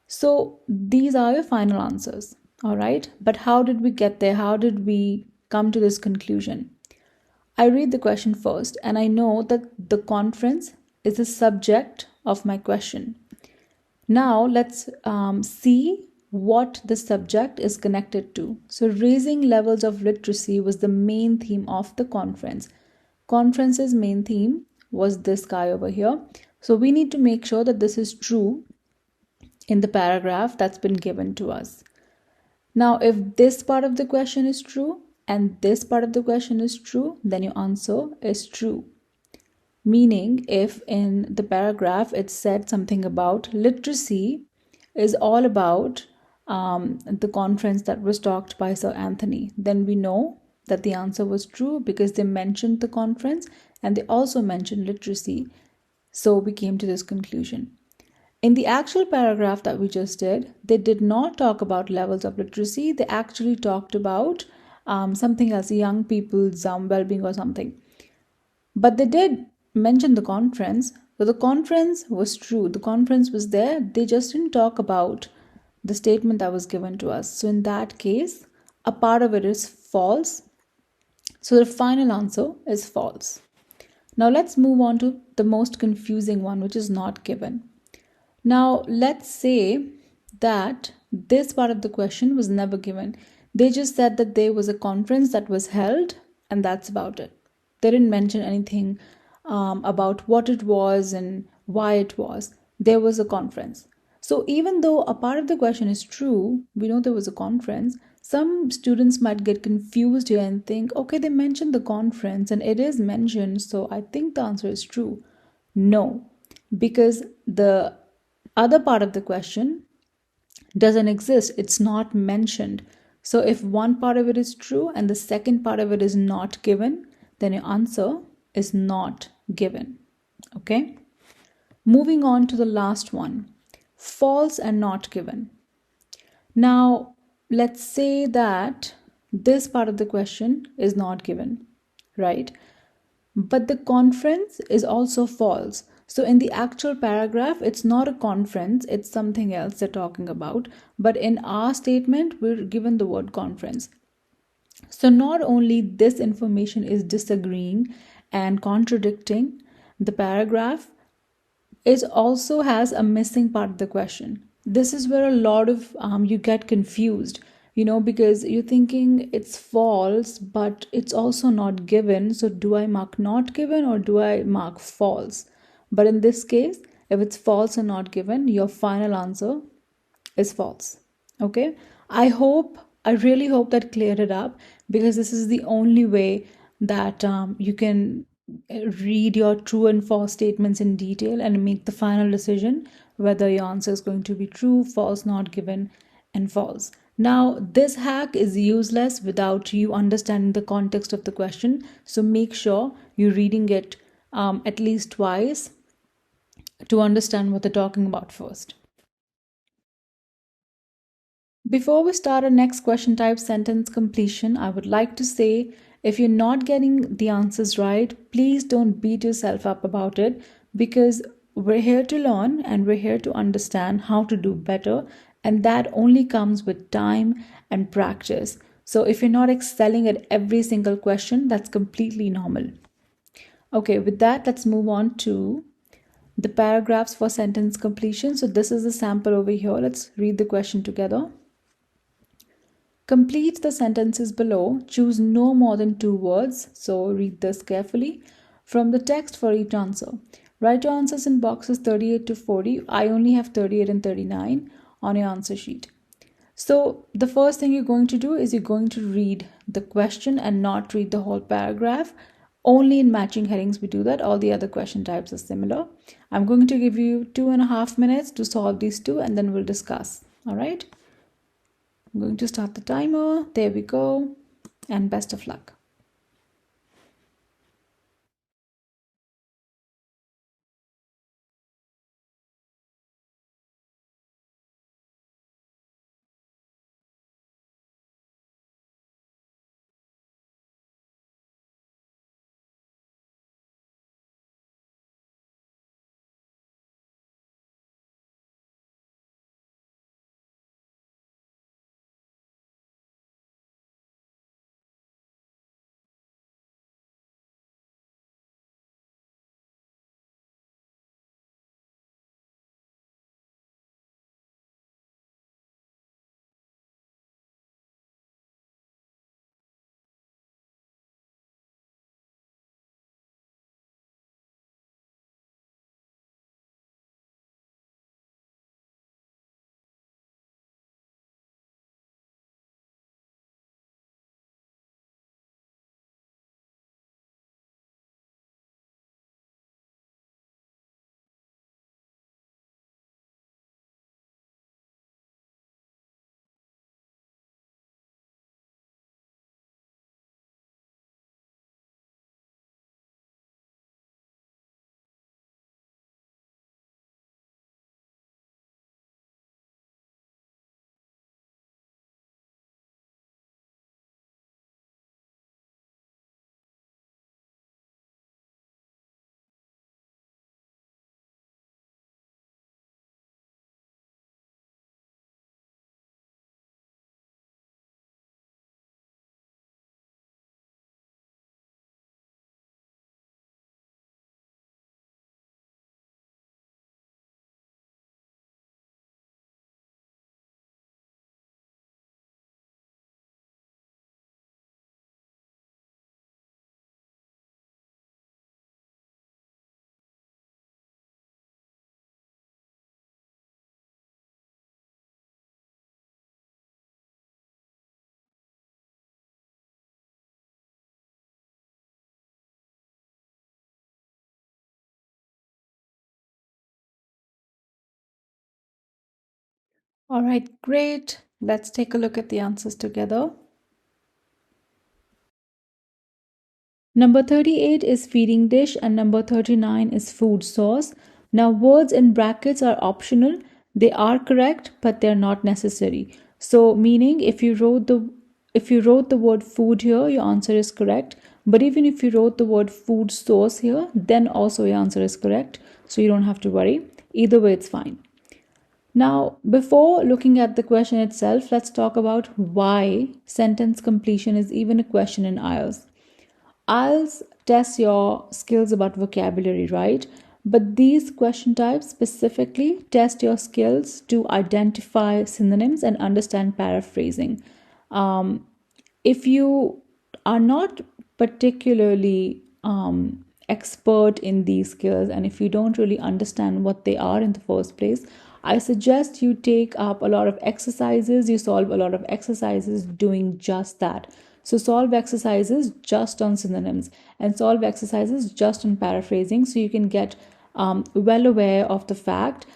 So these are your final answers, all right? But how did we get there? How did we come to this conclusion? I read the question first, and I know that the conference is the subject of my question. Now let's see what the subject is connected to. So raising levels of literacy was the main theme of the conference. Conference's main theme was this guy over here. So we need to make sure that this is true in the paragraph that's been given to us. Now, if this part of the question is true and this part of the question is true, then your answer is true. Meaning, if in the paragraph it said something about literacy is all about the conference that was talked by Sir Anthony, then we know that the answer was true because they mentioned the conference and they also mentioned literacy. So we came to this conclusion. In the actual paragraph that we just did, they did not talk about levels of literacy. They actually talked about something else, young people's well-being or something. But they did mention the conference. So the conference was true. The conference was there. They just didn't talk about the statement that was given to us. So in that case, a part of it is false. So the final answer is false. Now let's move on to the most confusing one, which is not given. Now let's say that this part of the question was never given. They just said that there was a conference that was held and that's about it. They didn't mention anything about what it was and why it was. There was a conference. So even though a part of the question is true, we know there was a conference, some students might get confused here and think, okay, they mentioned the conference and it is mentioned, so I think the answer is true. No, because the other part of the question doesn't exist. It's not mentioned. So if one part of it is true and the second part of it is not given, then your answer is not given. Okay? Moving on to the last one, false and not given. Now, let's say that this part of the question is not given, right? But the conference is also false. So in the actual paragraph, it's not a conference, it's something else they're talking about. But in our statement, we're given the word conference. So not only this information is disagreeing and contradicting the paragraph, it also has a missing part of the question. This is where a lot of you get confused, because you're thinking it's false, but it's also not given. So do I mark not given or do I mark false? But in this case, if it's false or not given, your final answer is false. Okay. I really hope that cleared it up, because this is the only way that you can read your true and false statements in detail and make the final decision whether your answer is going to be true, false, not given, and false. Now, this hack is useless without you understanding the context of the question. So make sure you're reading it at least twice to understand what they're talking about first. Before we start our next question type, sentence completion, I would like to say, if you're not getting the answers right, please don't beat yourself up about it, because we're here to learn and we're here to understand how to do better. And that only comes with time and practice. So if you're not excelling at every single question, that's completely normal. Okay, with that, let's move on to the paragraphs for sentence completion. So this is the sample over here. Let's read the question together. Complete the sentences below. Choose no more than 2 words. So read this carefully from the text for each answer. Write your answers in boxes 38 to 40. I only have 38 and 39 on your answer sheet. So the first thing you're going to do is you're going to read the question and not read the whole paragraph. Only in matching headings we do that. All the other question types are similar. I'm going to give you 2.5 minutes to solve these two, and then we'll discuss. All right. I'm going to start the timer. There we go. And best of luck. All right, great. Let's take a look at the answers together. Number 38 is feeding dish and number 39 is food source. Now, words in brackets are optional. They are correct, but they're not necessary. So, meaning if you wrote the word food here, your answer is correct. But even if you wrote the word food source here, then also your answer is correct. So you don't have to worry. Either way, it's fine. Now, before looking at the question itself, let's talk about why sentence completion is even a question in IELTS. IELTS tests your skills about vocabulary, right? But these question types specifically test your skills to identify synonyms and understand paraphrasing. If you are not particularly expert in these skills, and if you don't really understand what they are in the first place, I suggest you take up a lot of exercises, you solve a lot of exercises doing just that. So solve exercises just on synonyms and solve exercises just on paraphrasing, so you can get well aware of the fact,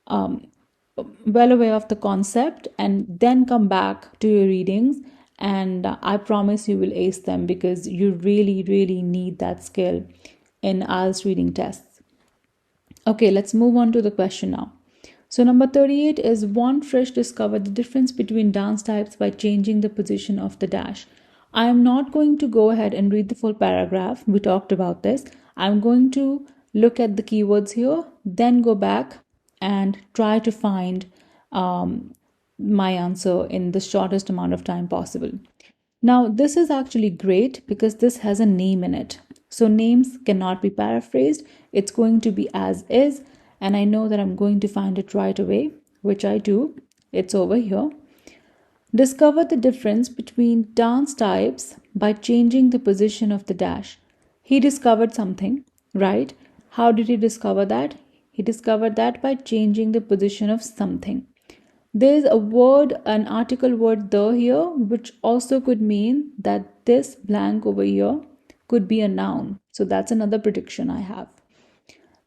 well aware of the concept, and then come back to your readings. And I promise you will ace them, because you really, really need that skill in IELTS reading tests. Okay, let's move on to the question now. So number 38 is one Frisch discovered the difference between dance types by changing the position of the dash. I am not going to go ahead and read the full paragraph. We talked about this. I'm going to look at the keywords here, then go back and try to find my answer in the shortest amount of time possible. Now, this is actually great because this has a name in it. So names cannot be paraphrased. It's going to be as is. And I know that I'm going to find it right away, which I do. It's over here. Discover the difference between dance types by changing the position of the dash. He discovered something, right? How did he discover that? He discovered that by changing the position of something. There's a word, an article word the here, which also could mean that this blank over here could be a noun. So that's another prediction I have.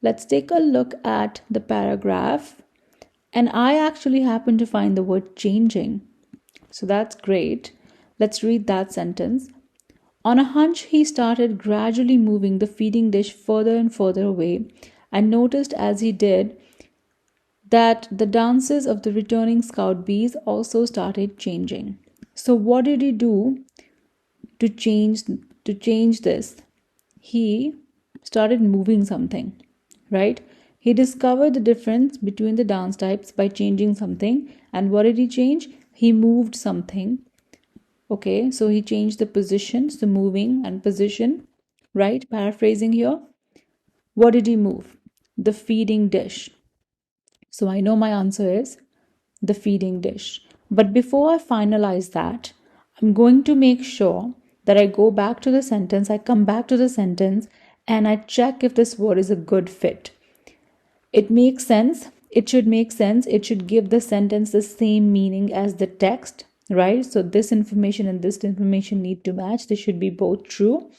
Let's take a look at the paragraph. And I actually happen to find the word changing. So that's great. Let's read that sentence. On a hunch, he started gradually moving the feeding dish further and further away, and noticed as he did that the dances of the returning scout bees also started changing. So what did he do to change this? He started moving something, right? He discovered the difference between the dance types by changing something. And what did he change? He moved something. Okay, so he changed the positions, the moving and position, right? Paraphrasing here. What did he move? The feeding dish. So I know my answer is the feeding dish. But before I finalize that, I'm going to make sure that I go back to the sentence, I come back to the sentence, and I check if this word is a good fit. It makes sense. It should make sense. It should give the sentence the same meaning as the text, right? So this information and this information need to match. They should be both true.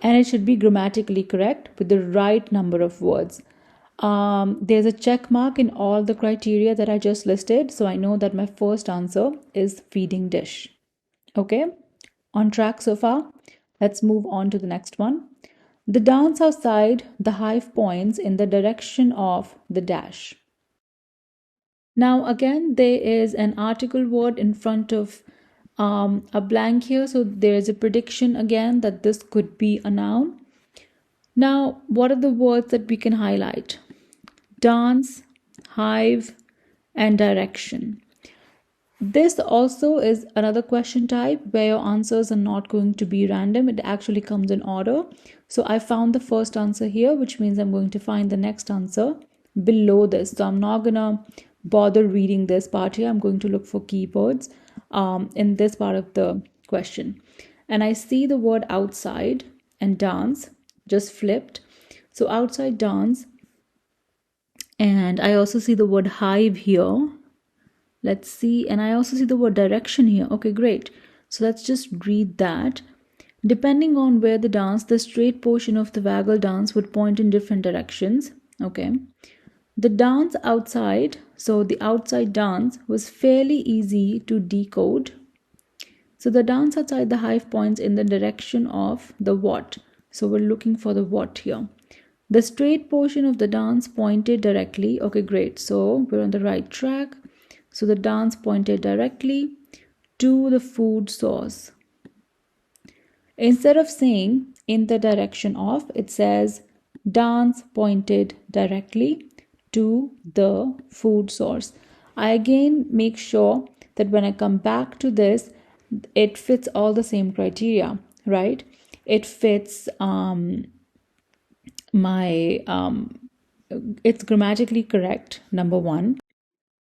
And it should be grammatically correct with the right number of words. There's a check mark in all the criteria that I just listed. So I know that my first answer is feeding dish. Okay, on track so far. Let's move on to the next one. The dance outside the hive points in the direction of the dash. Now again, there is an article word in front of a blank here. So there is a prediction again that this could be a noun. Now, what are the words that we can highlight? Dance, hive, and direction. This also is another question type where your answers are not going to be random. It actually comes in order. So I found the first answer here, which means I'm going to find the next answer below this. So I'm not gonna bother reading this part here. I'm going to look for keywords in this part of the question. And I see the word outside and dance just flipped. So outside dance, and I also see the word hive here. Let's see, and I also see the word direction here. Okay, great. So let's just read that. Depending on where the dance, the straight portion of the waggle dance would point in different directions. Okay. The dance outside, so the outside dance was fairly easy to decode. So the dance outside the hive points in the direction of the what. So we're looking for the what here. The straight portion of the dance pointed directly. Okay, great. So we're on the right track. So the dance pointed directly to the food source. Instead of saying in the direction of, it says dance pointed directly to the food source. I again make sure that when I come back to this, it fits all the same criteria, right? It fits my it's grammatically correct, number one.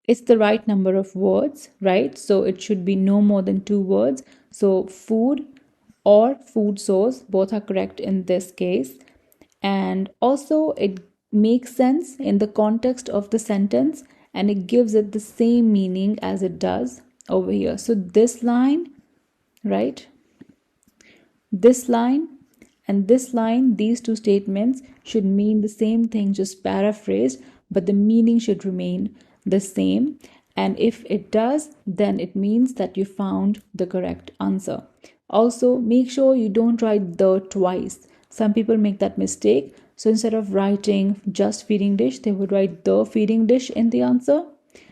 It's the right number of words, right? So it should be no more than two words. So food or food source, both are correct in this case. And also, it makes sense in the context of the sentence, and it gives it the same meaning as it does over here. So this line, right? This line and this line, these two statements should mean the same thing, just paraphrased, but the meaning should remain the same. And if it does, then it means that you found the correct answer. Also, make sure you don't write the twice. Some people make that mistake. So instead of writing just feeding dish, they would write the feeding dish in the answer.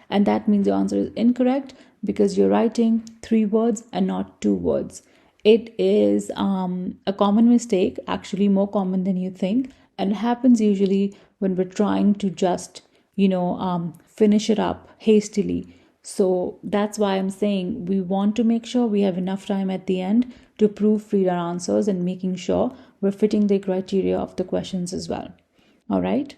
And that means your answer is incorrect because you're writing three words and not two words. It is a common mistake, actually more common than you think, and happens usually when we're trying to just, finish it up hastily. So that's why I'm saying we want to make sure we have enough time at the end to proofread our answers and making sure we're fitting the criteria of the questions as well. All right.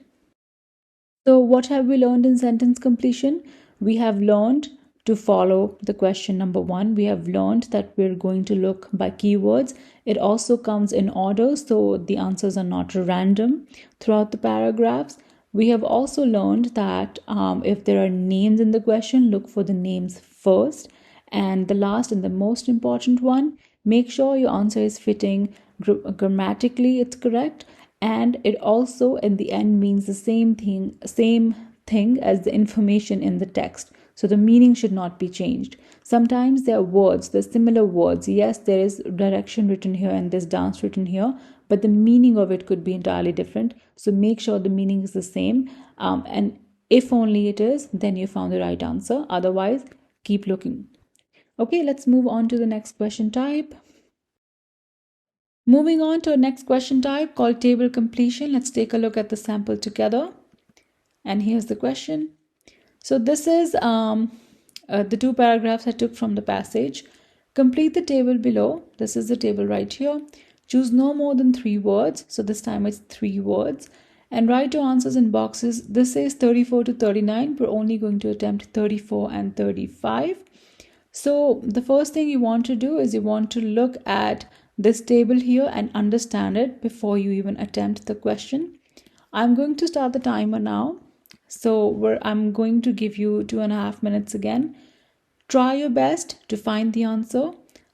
So, what have we learned in sentence completion? We have learned to follow the question number one. We have learned that we're going to look by keywords. It also comes in order, so the answers are not random throughout the paragraphs. We have also learned that if there are names in the question, look for the names first. And the last and the most important one, make sure your answer is fitting grammatically, it's correct, and it also in the end means the same thing as the information in the text, so the meaning should not be changed. Sometimes there are words, there's similar words, yes, there is direction written here and there's dance written here, but the meaning of it could be entirely different. So make sure the meaning is the same, and if only it is, then you found the right answer. Otherwise, keep looking. Okay, let's move on to the next question type. Moving on to our next question type called table completion. Let's take a look at the sample together. And here's the question. So this is the two paragraphs I took from the passage. Complete the table below. This is the table right here. Choose no more than three words. So this time it's three words. And write your answers in boxes. This says 34 to 39. We're only going to attempt 34 and 35. So the first thing you want to do is you want to look at this table here and understand it before you even attempt the question. I'm going to start the timer now. So I'm going to give you 2.5 minutes again. Try your best to find the answer.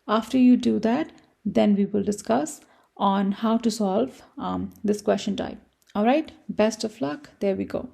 After you do that, then we will discuss on how to solve this question type. All right, best of luck. There we go.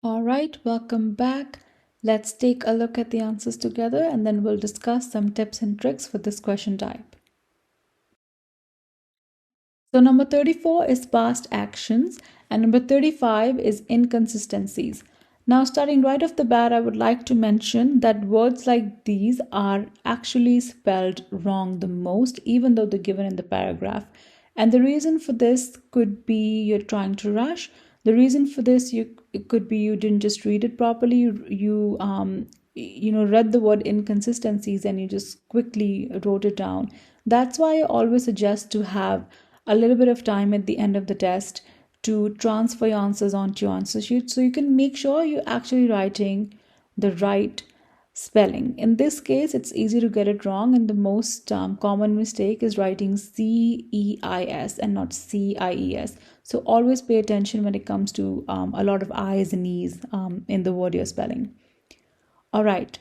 All right, welcome back. Let's take a look at the answers together and then we'll discuss some tips and tricks for this question type. So, number 34 is past actions, and number 35 is inconsistencies. Now, starting right off the bat, I would like to mention that words like these are actually spelled wrong the most, even though they're given in the paragraph. And the reason for this could be you're trying to rush. The reason for this it could be you didn't just read it properly. You read the word inconsistencies and you just quickly wrote it down. That's why I always suggest to have a little bit of time at the end of the test to transfer your answers onto your answer sheet so you can make sure you're actually writing the right spelling. In this case, it's easy to get it wrong, and the most common mistake is writing CEIS and not CIES. So always pay attention when it comes to a lot of I's and E's in the word you're spelling. All right.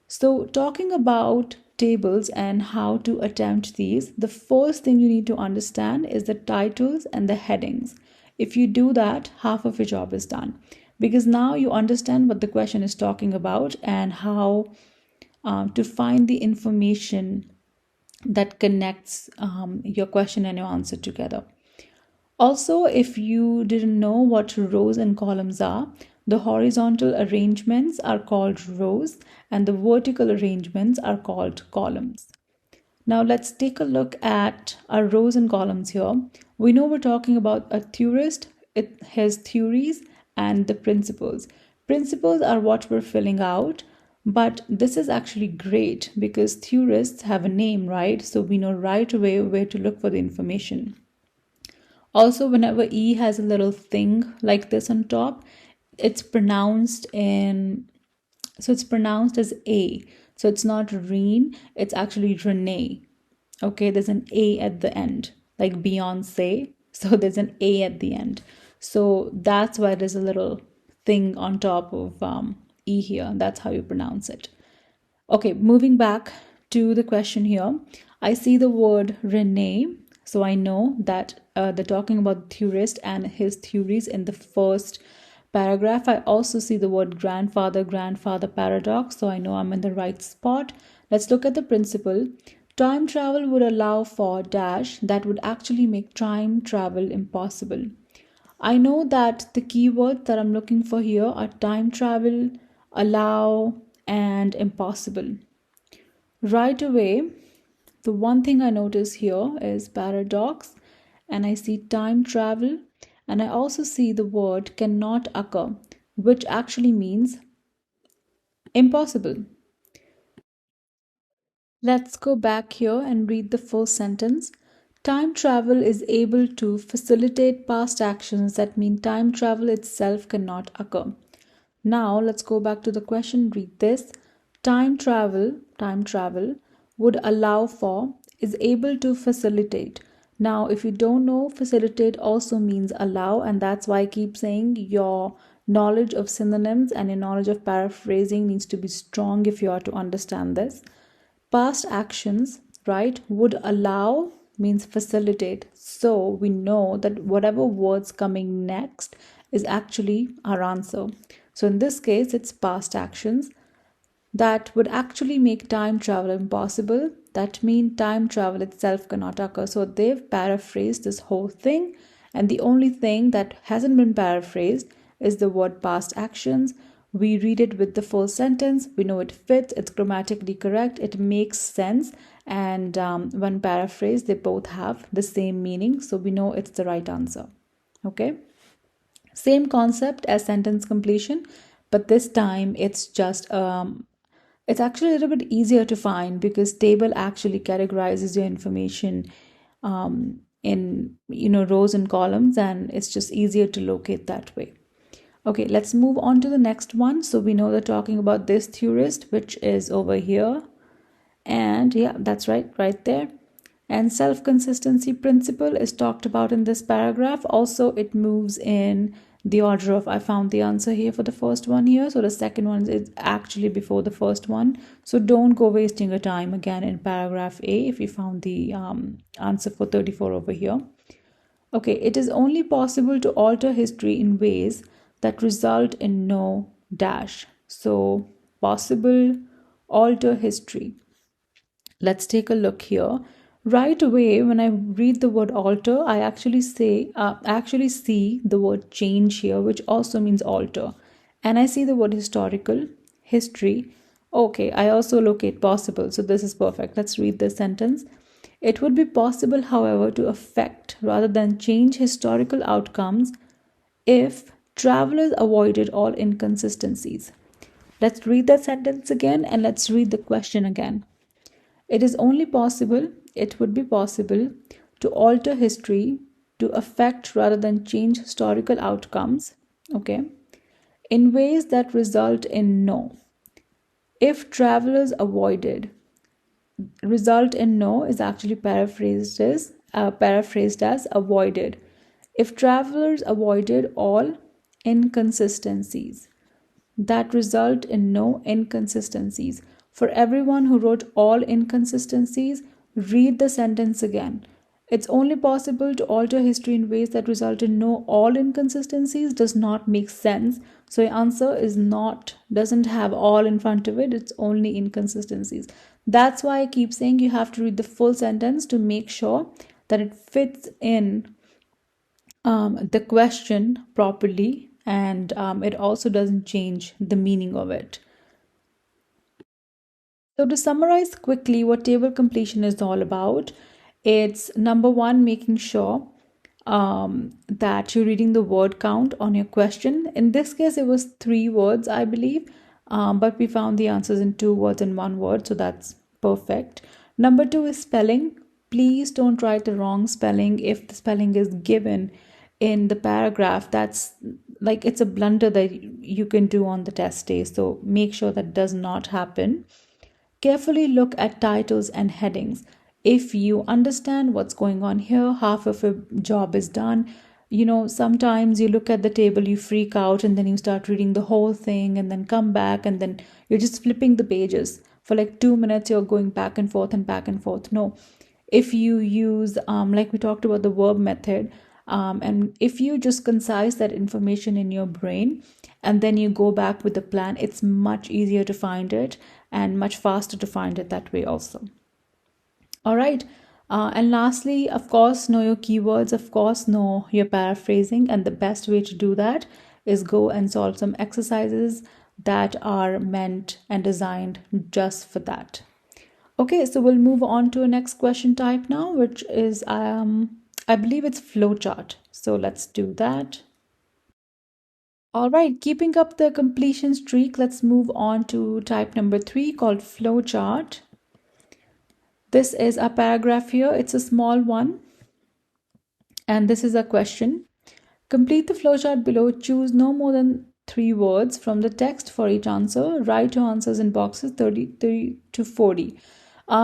So, talking about tables and how to attempt these, the first thing you need to understand is the titles and the headings. If you do that, half of your job is done because now you understand what the question is talking about and how to find the information that connects your question and your answer together. Also, if you didn't know what rows and columns are, the horizontal arrangements are called rows and the vertical arrangements are called columns. Now let's take a look at our rows and columns here. We know we're talking about a theorist, his theories, and the principles. Principles are what we're filling out, but this is actually great because theorists have a name, right? So we know right away where to look for the information. Also, whenever E has a little thing like this on top, it's pronounced in so it's pronounced as A. So it's not Reen, it's actually Renee. Okay, there's an A at the end, like Beyonce. So there's an A at the end. So that's why there's a little thing on top of E here. That's how you pronounce it. Okay, moving back to the question here. I see the word Renee, so I know that they're talking about the theorist and his theories in the first paragraph. I also see the word grandfather paradox, so I know I'm in the right spot. Let's look at the principle. Time travel would allow for dash that would actually make time travel impossible. I know that the keywords that I'm looking for here are time travel, allow, and impossible. Right away, the one thing I notice here is paradox, and I see time travel, and I also see the word cannot occur, which actually means impossible. Let's go back here and read the full sentence. Time travel is able to facilitate past actions that mean time travel itself cannot occur. Now let's go back to the question. Read this. Time travel would allow for is able to facilitate. Now, if you don't know, facilitate also means allow, and that's why I keep saying your knowledge of synonyms and your knowledge of paraphrasing needs to be strong if you are to understand this. Past actions, right, would allow means facilitate. So we know that whatever words coming next is actually our answer. So in this case, it's past actions that would actually make time travel impossible. That means time travel itself cannot occur. So they've paraphrased this whole thing, and the only thing that hasn't been paraphrased is the word past actions. We read it with the full sentence. We know it fits, it's grammatically correct, it makes sense, and when paraphrased, they both have the same meaning. So we know it's the right answer. Okay. Same concept as sentence completion, but this time it's actually a little bit easier to find because table actually categorizes your information in rows and columns, and it's just easier to locate that way. Okay, let's move on to the next one. So we know they're talking about this theorist, which is over here. And yeah, that's right there. And self-consistency principle is talked about in this paragraph. Also, it moves in the order of I found the answer here for the first one here. So the second one is actually before the first one. So don't go wasting your time again in paragraph A if you found the answer for 34 over here. Okay, it is only possible to alter history in ways that result in no dash. So, possible, alter history. Let's take a look here. Right away, when I read the word alter, I actually see the word change here, which also means alter. And I see the word historical, history. Okay, I also locate possible. So this is perfect. Let's read this sentence. It would be possible, however, to affect rather than change historical outcomes if travelers avoided all inconsistencies. Let's read that sentence again and let's read the question again. It is only possible, it would be possible to alter history, to affect rather than change historical outcomes, okay, in ways that result in no. If travelers avoided, result in no is actually paraphrased as avoided. If travelers avoided all inconsistencies, that result in no inconsistencies. For everyone who wrote all inconsistencies, read the sentence again. It's only possible to alter history in ways that result in no all inconsistencies does not make sense. So your answer is not, doesn't have all in front of it, it's only inconsistencies. That's why I keep saying you have to read the full sentence to make sure that it fits in the question properly, and it also doesn't change the meaning of it. So, to summarize quickly what table completion is all about, it's number one, making sure that you're reading the word count on your question. In this case, it was 3 words, I believe, but we found the answers in 2 words and 1 word, so that's perfect. Number two is spelling. Please don't write the wrong spelling if the spelling is given in the paragraph. That's like it's a blunder that you can do on the test day, so make sure that does not happen. Carefully look at titles and headings. If you understand what's going on here, half of your job is done. Sometimes you look at the table, you freak out, and then you start reading the whole thing, and then come back, and then you're just flipping the pages. For like 2 minutes, you're going back and forth and back and forth. No. If you use, like we talked about the verb method, and if you just concise that information in your brain and then you go back with the plan, it's much easier to find it and much faster to find it that way also. All right. And lastly, of course, know your keywords, of course, know your paraphrasing. And the best way to do that is go and solve some exercises that are meant and designed just for that. Okay, so we'll move on to a next question type now, which is, I believe it's flowchart. So let's do that. All right, keeping up the completion streak, let's move on to type number 3 called flowchart. This is a paragraph here. It's a small one. And this is a question. Complete the flowchart below. Choose no more than 3 words from the text for each answer. Write your answers in boxes 30 to 40.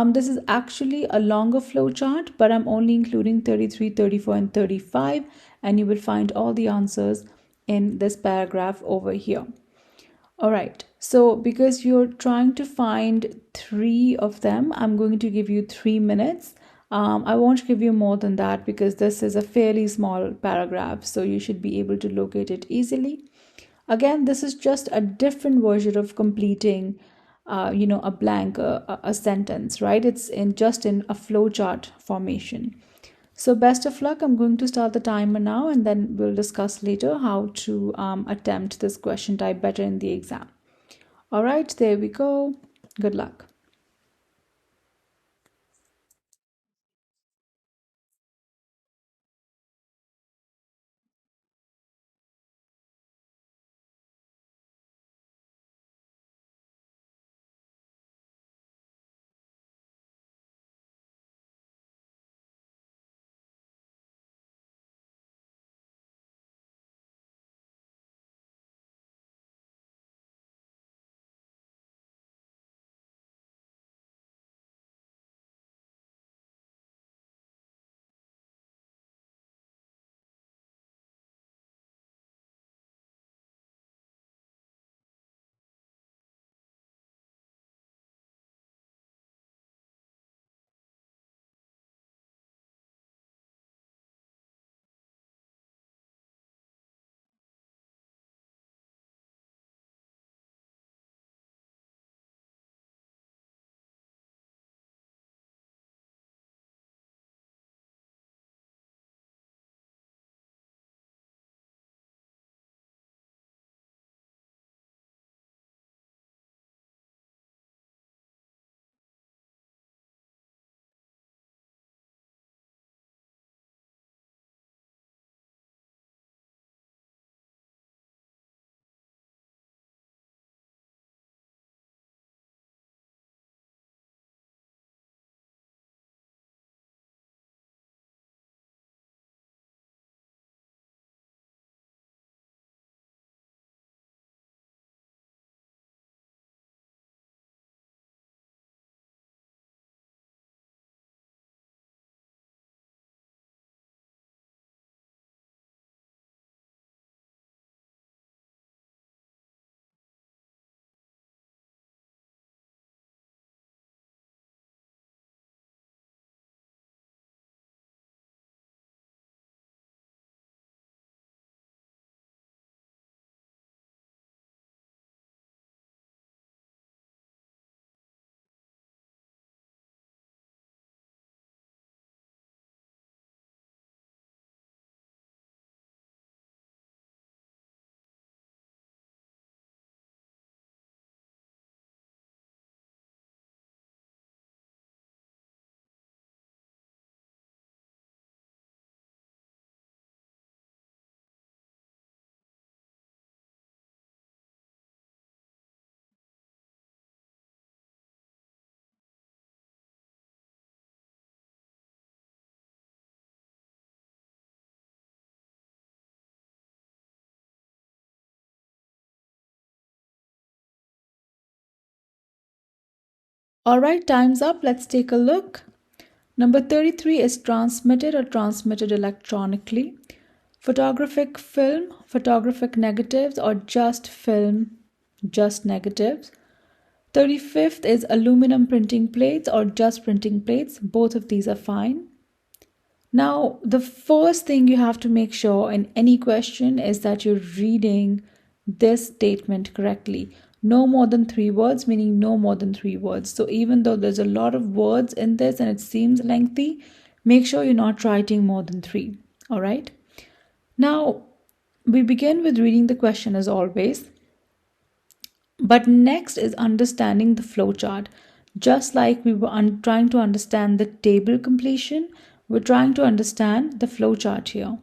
This is actually a longer flowchart, but I'm only including 33, 34, and 35. And you will find all the answers in this paragraph over here. All right, so because you're trying to find 3 of them, I'm going to give you 3 minutes. I won't give you more than that because this is a fairly small paragraph, so you should be able to locate it easily. Again, this is just a different version of completing, a blank, a sentence, right? It's in a flowchart formation. So best of luck. I'm going to start the timer now and then we'll discuss later how to attempt this question type better in the exam. All right, there we go. Good luck. All right, time's up. Let's take a look. Number 33 is transmitted or transmitted electronically. Photographic film, photographic negatives, or just film, just negatives. 35th is aluminum printing plates or just printing plates. Both of these are fine. Now, the first thing you have to make sure in any question is that you're reading this statement correctly. No more than 3 words, meaning no more than 3 words. So even though there's a lot of words in this and it seems lengthy, make sure you're not writing more than 3. All right. Now, we begin with reading the question as always. But next is understanding the flowchart. Just like we were trying to understand the table completion, we're trying to understand the flowchart here.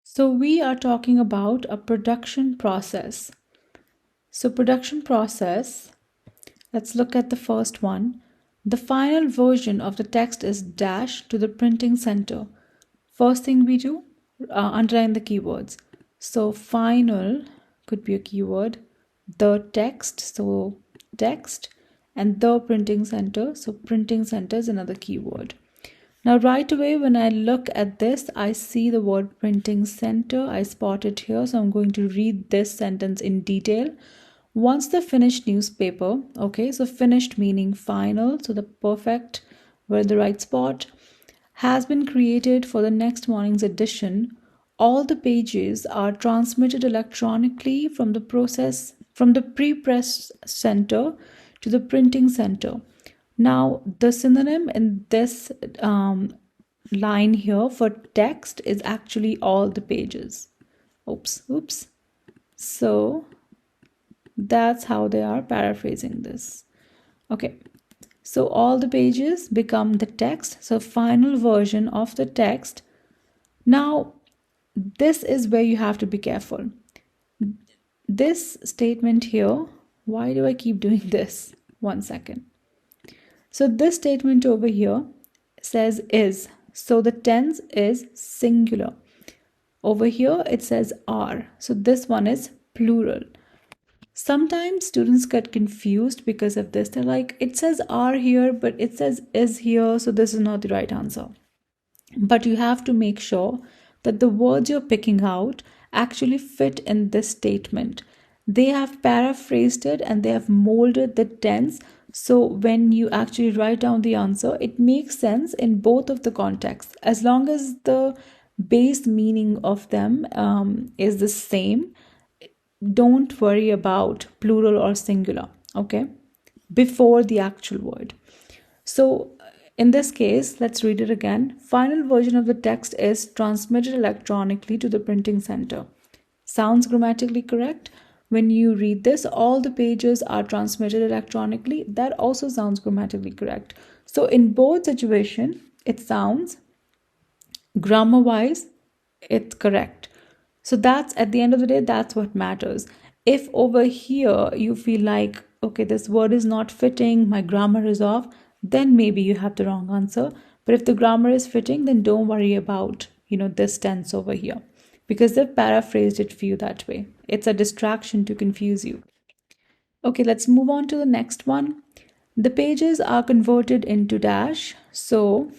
So we are talking about a production process. So production process, let's look at the first one. The final version of the text is dashed to the printing center. First thing we do, underline the keywords. So final could be a keyword, the text, so text, and the printing center, so printing center is another keyword. Now right away when I look at this, I see the word printing center. I spot it here, so I'm going to read this sentence in detail. Once the finished newspaper, okay, so finished meaning final, so the perfect, we're in the right spot, has been created for the next morning's edition, all the pages are transmitted electronically from the pre-press center to the printing center. Now, the synonym in this line here for text is actually all the pages. Oops. So that's how they are paraphrasing this. Okay. So all the pages become the text. So final version of the text. Now, this is where you have to be careful. This statement here, why do I keep doing this? 1 second. So this statement over here says is. So the tense is singular. Over here it says are. So this one is plural. Sometimes students get confused because of this. They're like, it says are here, but it says is here. So this is not the right answer. But you have to make sure that the words you're picking out actually fit in this statement. They have paraphrased it and they have molded the tense. So when you actually write down the answer, it makes sense in both of the contexts. As long as the base meaning of them is the same, don't worry about plural or singular, okay, before the actual word. So in this case, let's read it again. Final version of the text is transmitted electronically to the printing center. Sounds grammatically correct. When you read this, all the pages are transmitted electronically. That also sounds grammatically correct. So in both situations, it sounds grammar-wise, it's correct. So that's, at the end of the day, that's what matters. If over here you feel like, okay, this word is not fitting, my grammar is off, then maybe you have the wrong answer. But if the grammar is fitting, then don't worry about, this tense over here, because they've paraphrased it for you that way. It's a distraction to confuse you. Okay, let's move on to the next one. The pages are converted into dash. So,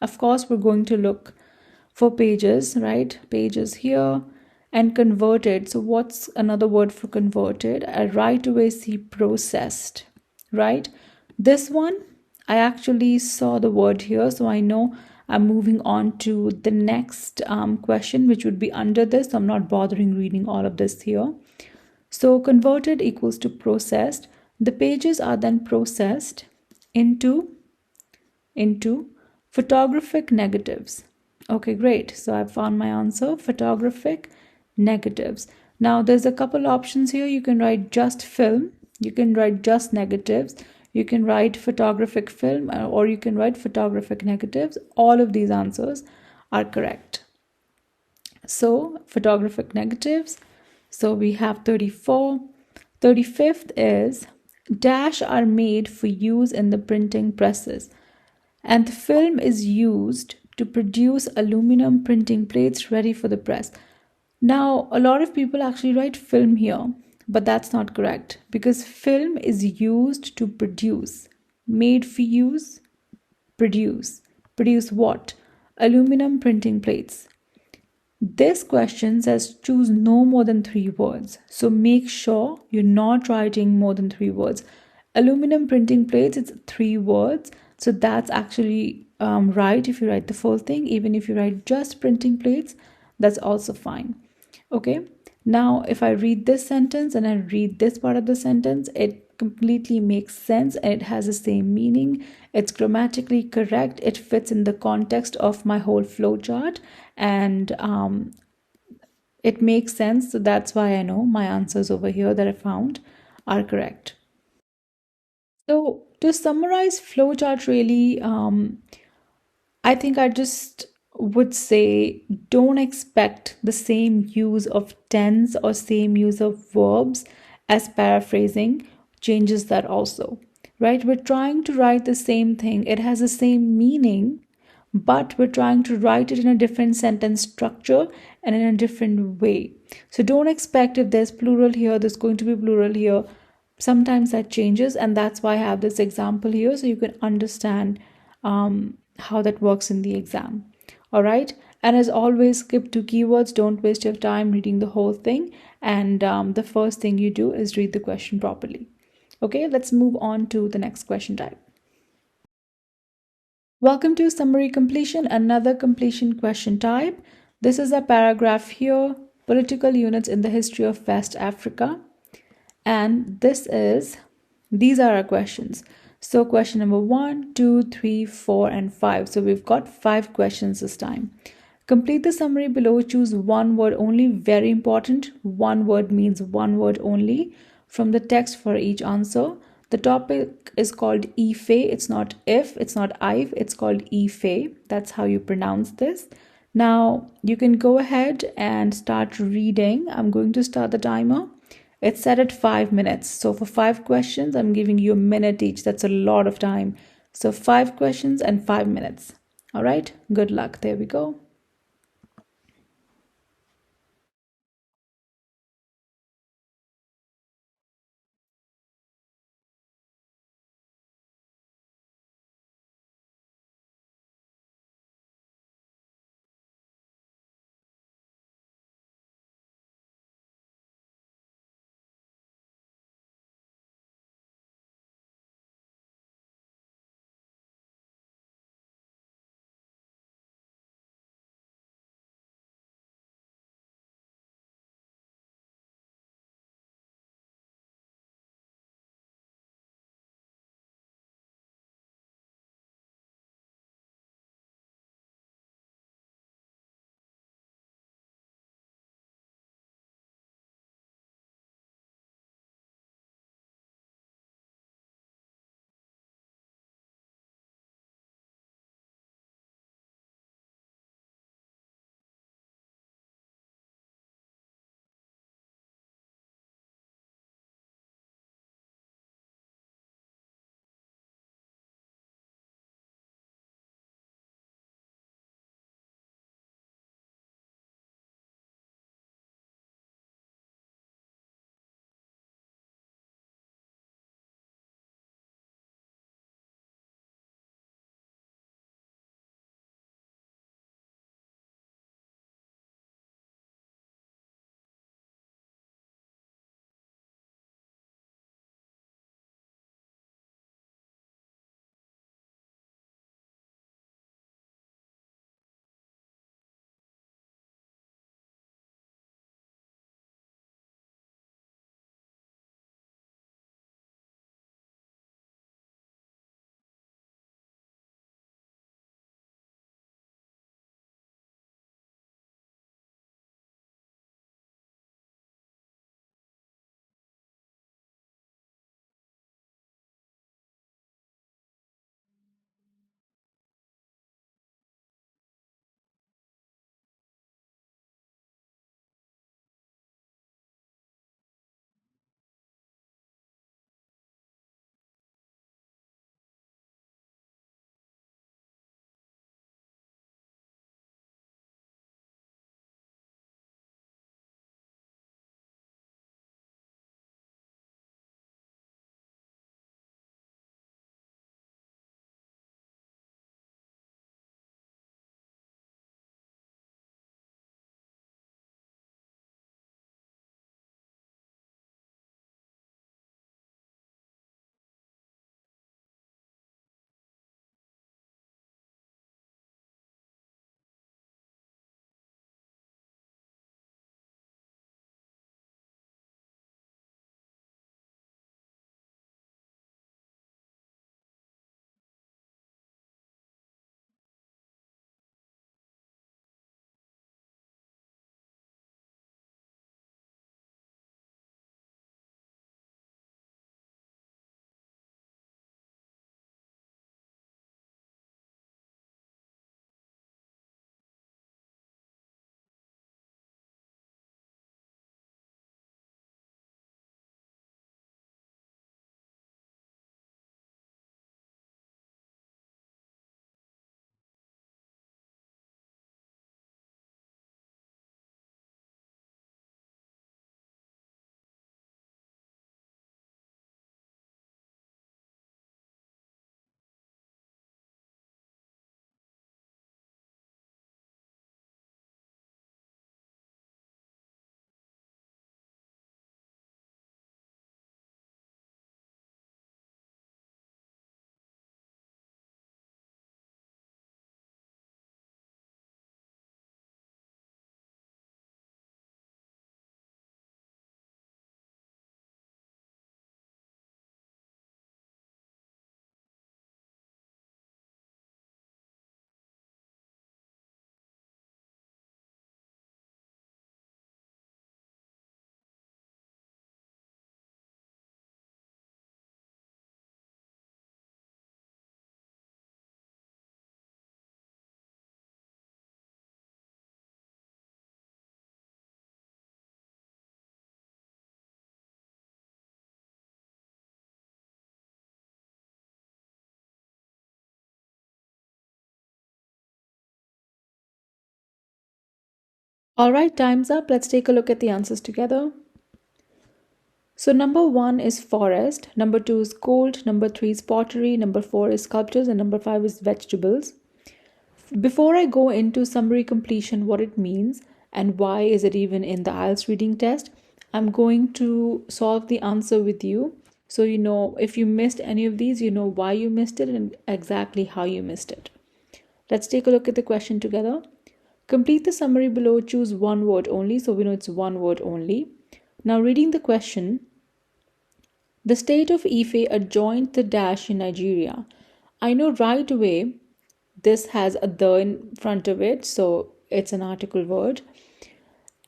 of course, we're going to look for pages, right? Pages here and converted. So what's another word for converted? I right away see processed, right? This one, I actually saw the word here, so I know I'm moving on to the next question, which would be under this. So I'm not bothering reading all of this here. So converted equals to processed. The pages are then processed into photographic negatives. Okay, great. So I found my answer, photographic negatives. Now there's a couple options here. You can write just film, you can write just negatives, you can write photographic film, or you can write photographic negatives. All of these answers are correct. So photographic negatives. So we have 34. 35th is dash are made for use in the printing presses, and the film is used to produce aluminum printing plates ready for the press. Now, a lot of people actually write film here, But that's not correct because film is used to produce. Made for use, produce. Produce what? Aluminum printing plates. This question says choose no more than three words. So make sure you're not writing more than three words. Aluminum printing plates, it's three words. So that's actually right if you write the full thing. Even if you write just printing plates, that's also fine. Okay. Now, if I read this sentence and I read this part of the sentence, it completely makes sense and it has the same meaning. It's grammatically correct. It fits in the context of my whole flow chart and it makes sense. So that's why I know my answers over here that I found are correct. So to summarize flowchart really, I think I just would say don't expect the same use of tense or same use of verbs as paraphrasing changes that also, right? We're trying to write the same thing, it has the same meaning, but we're trying to write it in a different sentence structure and in a different way. So don't expect if there's plural here, there's going to be plural here. Sometimes that changes, and that's why I have this example here so you can understand how that works in the exam. All right. And as always, skip to keywords. Don't waste your time reading the whole thing. And the first thing you do is read the question properly. Okay, let's move on to the next question type. Welcome to summary completion, another completion question type. This is a paragraph here, political units in the history of West Africa. And these are our questions. So question number 1, 2, 3, 4, and 5. So we've got 5 questions this time. Complete the summary below. Choose one word only. Very important. One word means one word only from the text for each answer. The topic is called Ife. It's not if, it's not I've, it's called Ife. That's how you pronounce this. Now you can go ahead and start reading. I'm going to start the timer. It's set at 5 minutes. So for 5 questions, I'm giving you a minute each. That's a lot of time. So 5 questions and 5 minutes. All right. Good luck. There we go. All right, time's up. Let's take a look at the answers together. So number 1 is forest, number 2 is gold, number 3 is pottery, number 4 is sculptures, and number 5 is vegetables. Before I go into summary completion, what it means and why is it even in the IELTS reading test, I'm going to solve the answer with you. So you know if you missed any of these, you know why you missed it and exactly how you missed it. Let's take a look at the question together. Complete the summary below, choose one word only. So we know it's one word only. Now reading the question, the state of Ife adjoined the dash in Nigeria. I know right away this has a the in front of it, so it's an article word.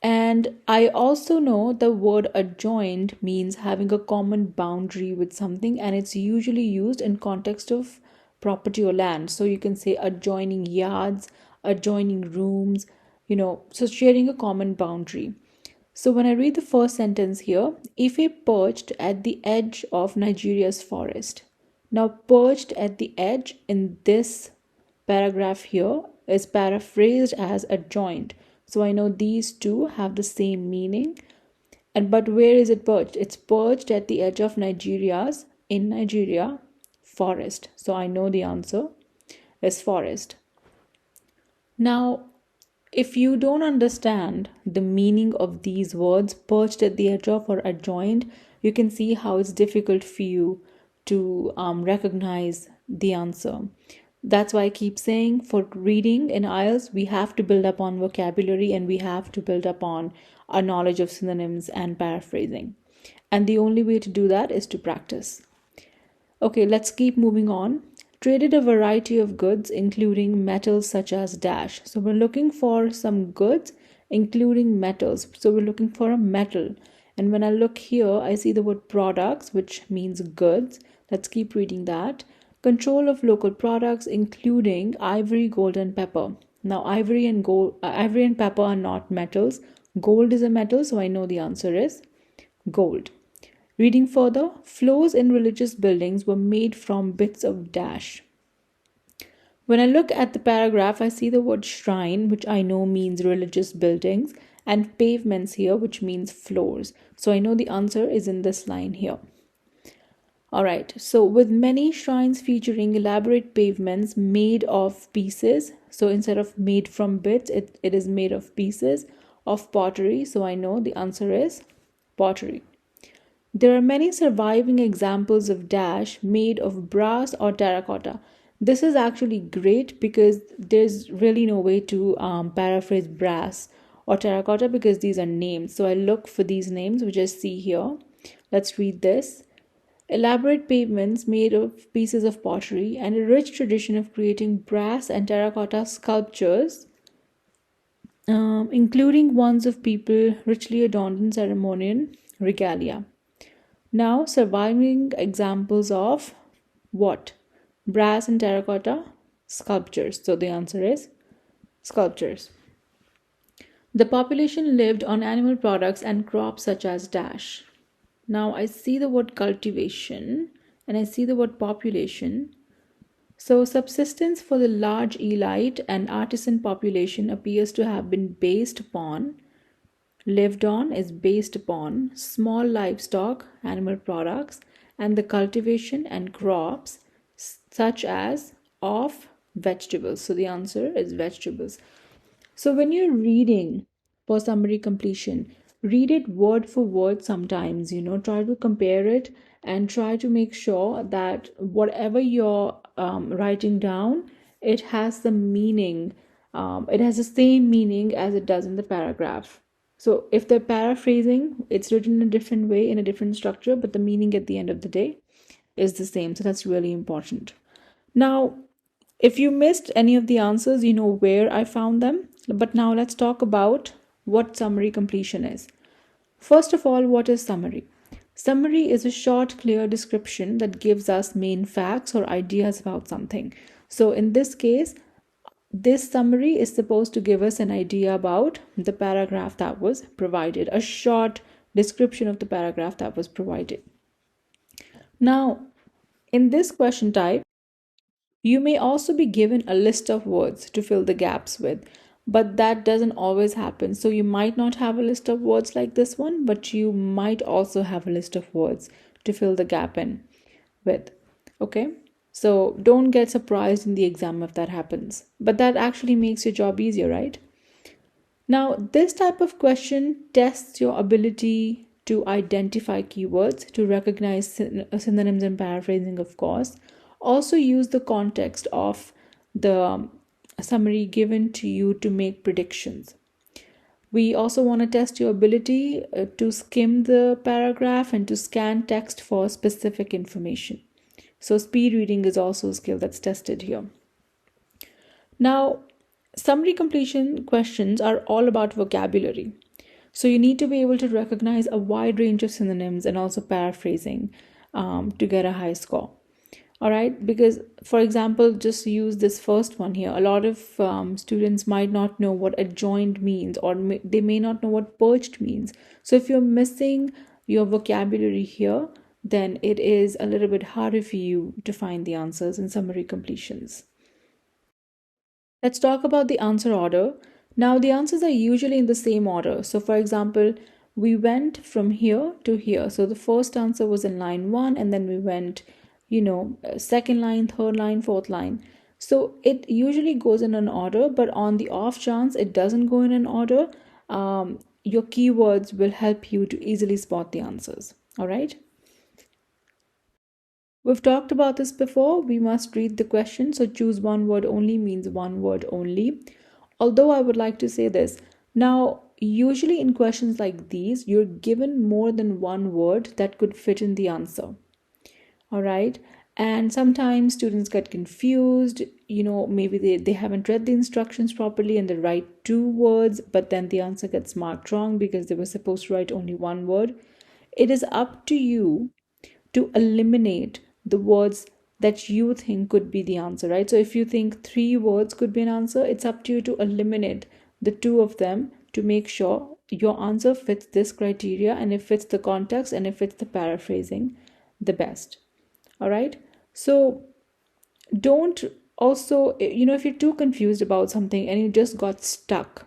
And I also know the word adjoined means having a common boundary with something, and it's usually used in context of property or land. So you can say adjoining yards, adjoining rooms, so sharing a common boundary. So when I read the first sentence here, Ife perched at the edge of Nigeria's forest. Now, perched at the edge in this paragraph here is paraphrased as adjoined. So I know these two have the same meaning. But where is it perched? It's perched at the edge of in Nigeria, forest. So I know the answer is forest. Now, if you don't understand the meaning of these words, perched at the edge of or adjoined, you can see how it's difficult for you to recognize the answer. That's why I keep saying for reading in IELTS, we have to build up on vocabulary and we have to build up on our knowledge of synonyms and paraphrasing. And the only way to do that is to practice. Okay, let's keep moving on. Traded a variety of goods, including metals such as dash. So we're looking for some goods, including metals. So we're looking for a metal. And when I look here, I see the word products, which means goods. Let's keep reading that. Control of local products, including ivory, gold, and pepper. Now, ivory and pepper are not metals. Gold is a metal, so I know the answer is gold. Reading further, floors in religious buildings were made from bits of dash. When I look at the paragraph, I see the word shrine, which I know means religious buildings, and pavements here, which means floors. So I know the answer is in this line here. All right, so with many shrines featuring elaborate pavements made of pieces, so instead of made from bits, it is made of pieces of pottery. So I know the answer is pottery. There are many surviving examples of dash made of brass or terracotta. This is actually great because there's really no way to paraphrase brass or terracotta because these are names. So I look for these names, which I see here. Let's read this. Elaborate pavements made of pieces of pottery and a rich tradition of creating brass and terracotta sculptures, including ones of people richly adorned in ceremonial regalia. Now, surviving examples of what? Brass and terracotta sculptures. So the answer is sculptures. The population lived on animal products and crops such as dash. Now I see the word cultivation and I see the word population. So subsistence for the large elite and artisan population appears to have been based upon, lived on is based upon small livestock, animal products, and the cultivation and crops such as of vegetables. So the answer is vegetables. So when you're reading for summary completion, read it word for word sometimes, try to compare it and try to make sure that whatever you're writing down, it has the meaning, it has the same meaning as it does in the paragraph. So if they're paraphrasing, it's written in a different way, in a different structure, but the meaning at the end of the day is the same. So that's really important. Now, if you missed any of the answers, you know where I found them. But now let's talk about what summary completion is. First of all, what is summary? Summary is a short, clear description that gives us main facts or ideas about something. So in this case, this summary is supposed to give us an idea about the paragraph that was provided, a short description of the paragraph that was provided. Now, in this question type, you may also be given a list of words to fill the gaps with, but that doesn't always happen. So you might not have a list of words like this one, but you might also have a list of words to fill the gap in with. Okay, so don't get surprised in the exam if that happens, but that actually makes your job easier, right? Now, this type of question tests your ability to identify keywords, to recognize synonyms and paraphrasing, of course. Also, use the context of the summary given to you to make predictions. We also want to test your ability to skim the paragraph and to scan text for specific information. So, speed reading is also a skill that's tested here. Now, summary completion questions are all about vocabulary. So you need to be able to recognize a wide range of synonyms and also paraphrasing to get a high score. All right, because for example, just use this first one here. A lot of students might not know what adjoined means, or they may not know what perched means. So if you're missing your vocabulary here, then it is a little bit harder for you to find the answers in summary completions. Let's talk about the answer order. Now, the answers are usually in the same order. So, for example, we went from here to here. So, the first answer was in line 1, and then we went, second line, third line, fourth line. So, it usually goes in an order, but on the off chance it doesn't go in an order, your keywords will help you to easily spot the answers. All right. We've talked about this before. We must read the question. So choose one word only means one word only. Although I would like to say this. Now, usually in questions like these, you're given more than one word that could fit in the answer. All right. And sometimes students get confused. Maybe they haven't read the instructions properly and they write two words, but then the answer gets marked wrong because they were supposed to write only one word. It is up to you to eliminate the words that you think could be the answer, right? So if you think three words could be an answer, it's up to you to eliminate the two of them to make sure your answer fits this criteria and it fits the context and it fits the paraphrasing the best. All right. So don't also, if you're too confused about something and you just got stuck,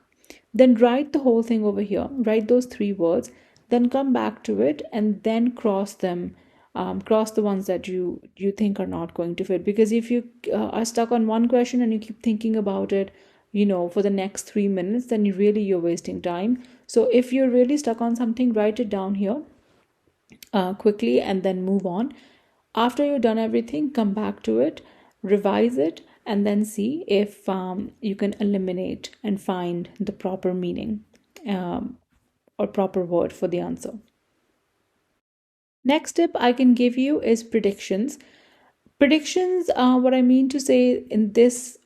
then write the whole thing over here, write those three words, then come back to it and then cross them, cross the ones that you think are not going to fit. Because if you are stuck on one question and you keep thinking about it, for the next 3 minutes, then you're wasting time. So if you're really stuck on something, write it down here quickly and then move on. After you've done everything, come back to it, revise it, and then see if you can eliminate and find the proper meaning or proper word for the answer. Next tip I can give you is predictions. Predictions, what I mean to say in this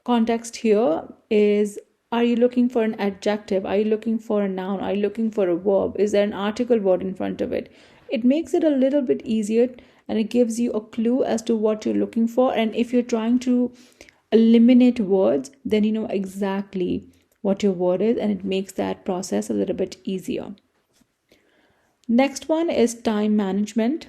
context here is, are you looking for an adjective? Are you looking for a noun? Are you looking for a verb? Is there an article word in front of it? It makes it a little bit easier and it gives you a clue as to what you're looking for. And if you're trying to eliminate words, then you know exactly what your word is and it makes that process a little bit easier. Next one is time management.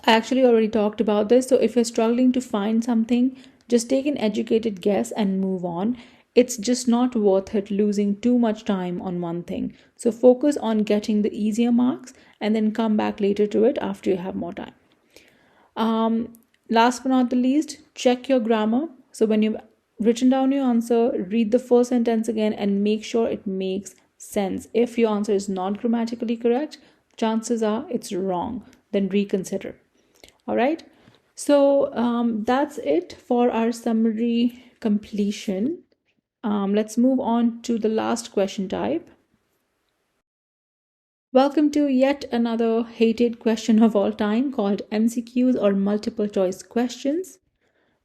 I actually already talked about this. So if you're struggling to find something, just take an educated guess and move on. It's just not worth it losing too much time on one thing. So focus on getting the easier marks and then come back later to it after you have more time. Last but not the least, check your grammar. So when you've written down your answer, read the first sentence again and make sure it makes sense. If your answer is not grammatically correct, chances are it's wrong. Then reconsider. All right. So that's it for our summary completion. Let's move on to the last question type. Welcome to yet another hated question of all time called MCQs or multiple choice questions.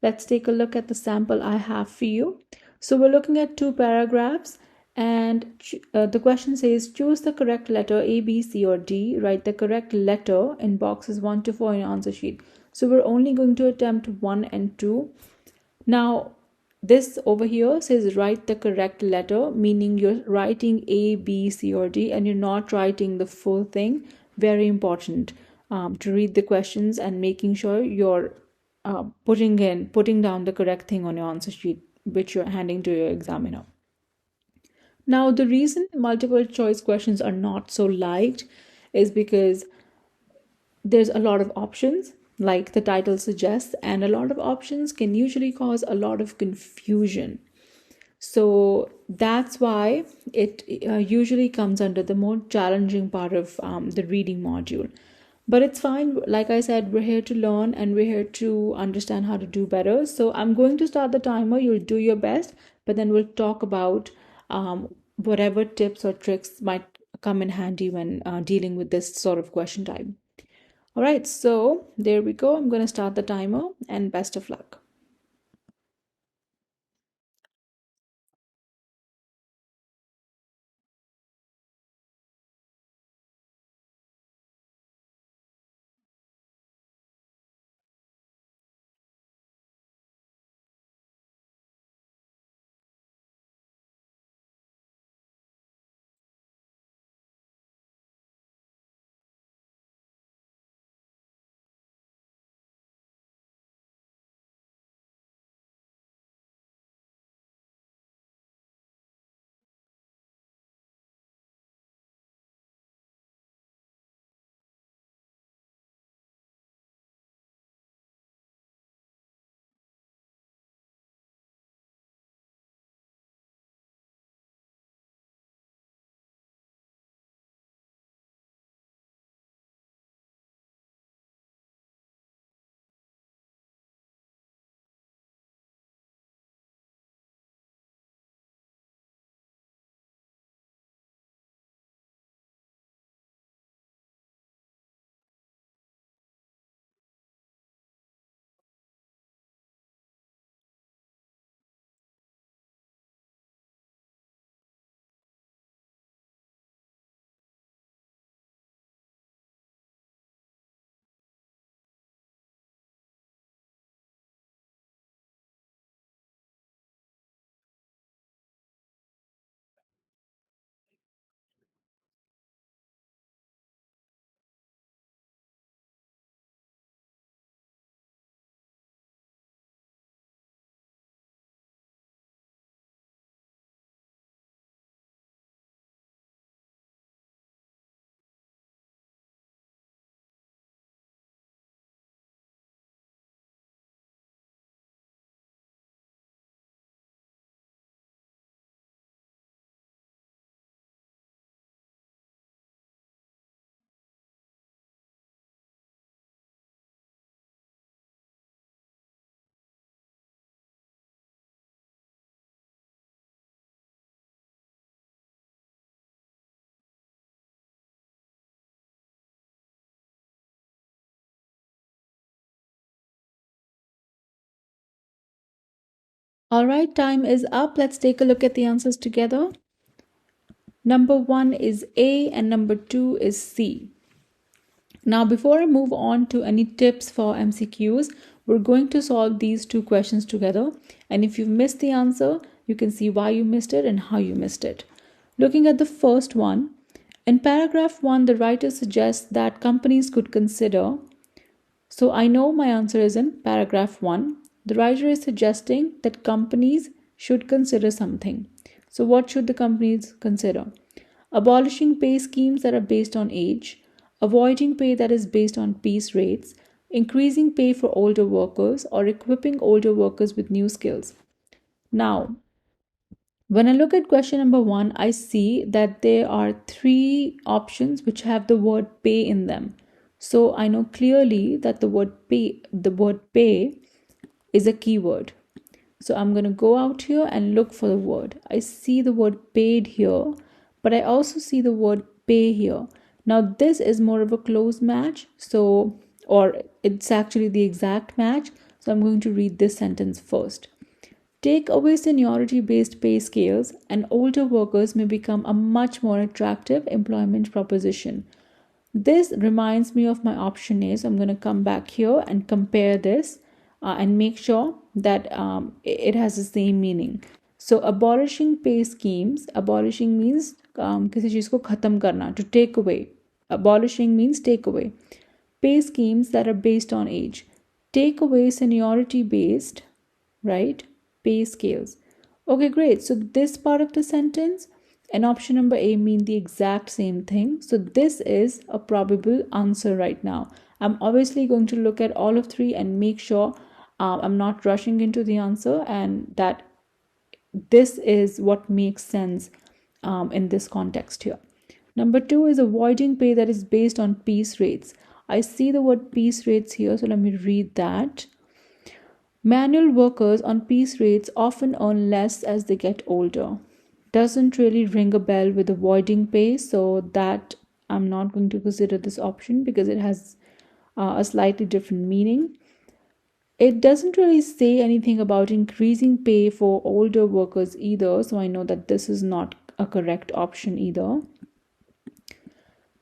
Let's take a look at the sample I have for you. So we're looking at two paragraphs and the question says choose the correct letter A, B, C or D. Write the correct letter in boxes 1 to 4 in your answer sheet. So we're only going to attempt 1 and 2. Now this over here says write the correct letter, meaning you're writing A, B, C or D and you're not writing the full thing. Very important to read the questions and making sure you're putting down the correct thing on your answer sheet which you're handing to your examiner. Now, the reason multiple choice questions are not so liked is because there's a lot of options, like the title suggests, and a lot of options can usually cause a lot of confusion. So that's why it usually comes under the more challenging part of the reading module. But it's fine. Like I said, we're here to learn and we're here to understand how to do better. So I'm going to start the timer. You'll do your best, but then we'll talk about whatever tips or tricks might come in handy when dealing with this sort of question type. All right, so there we go. I'm going to start the timer and best of luck. All right, time is up. Let's take a look at the answers together. Number one is A and number two is C. Now, before I move on to any tips for MCQs, we're going to solve these two questions together. And if you've missed the answer, you can see why you missed it and how you missed it. Looking at the first one, in paragraph 1, the writer suggests that companies could consider. So I know my answer is in paragraph 1. The writer is suggesting that companies should consider something. So, what should the companies consider? Abolishing pay schemes that are based on age, avoiding pay that is based on piece rates, increasing pay for older workers, or equipping older workers with new skills. Now, when I look at question number 1, I see that there are three options which have the word pay in them. So I know clearly that the word pay is a keyword. So I'm going to go out here and look for the word. I see the word paid here, but I also see the word pay here. Now this is more of a close match, or it's actually the exact match. So I'm going to read this sentence first. Take away seniority based pay scales, and older workers may become a much more attractive employment proposition. This reminds me of my option A. So I'm going to come back here and compare this and make sure that it has the same meaning. So abolishing pay schemes, abolishing means किसी चीज़ को ख़त्म करना, to take away. Abolishing means take away. Pay schemes that are based on age. Take away seniority based, right? Pay scales. Okay, great. So this part of the sentence and option number A mean the exact same thing. So this is a probable answer right now. I'm obviously going to look at all of three and make sure I'm not rushing into the answer and that this is what makes sense in this context here. Number two is avoiding pay that is based on piece rates. I see the word piece rates here, so let me read that. Manual workers on piece rates often earn less as they get older. Doesn't really ring a bell with avoiding pay, so that I'm not going to consider this option because it has a slightly different meaning. It doesn't really say anything about increasing pay for older workers either, so I know that this is not a correct option either.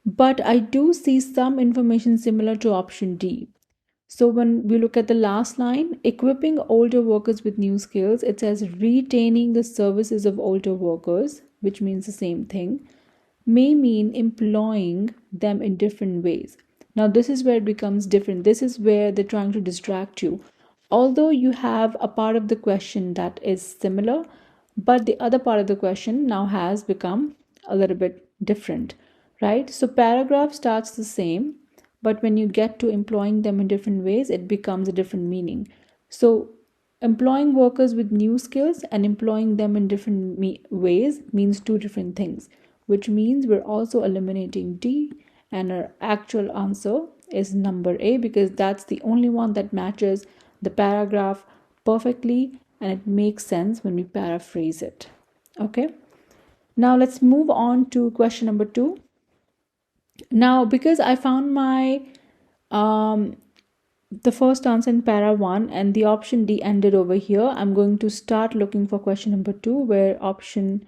But I do see some information similar to option D. So when we look at the last line, equipping older workers with new skills, it says retaining the services of older workers, which means the same thing, may mean employing them in different ways. Now, this is where it becomes different. This is where they're trying to distract you. Although you have a part of the question that is similar, but the other part of the question now has become a little bit different, right? So, paragraph starts the same, but when you get to employing them in different ways, it becomes a different meaning. So, employing workers with new skills and employing them in different ways means two different things, which means we're also eliminating D, and our actual answer is number A because that's the only one that matches the paragraph perfectly and it makes sense when we paraphrase it. Okay, now let's move on to question number 2. Now, because I found my the first answer in para 1 and the option D ended over here, I'm going to start looking for question number 2 where options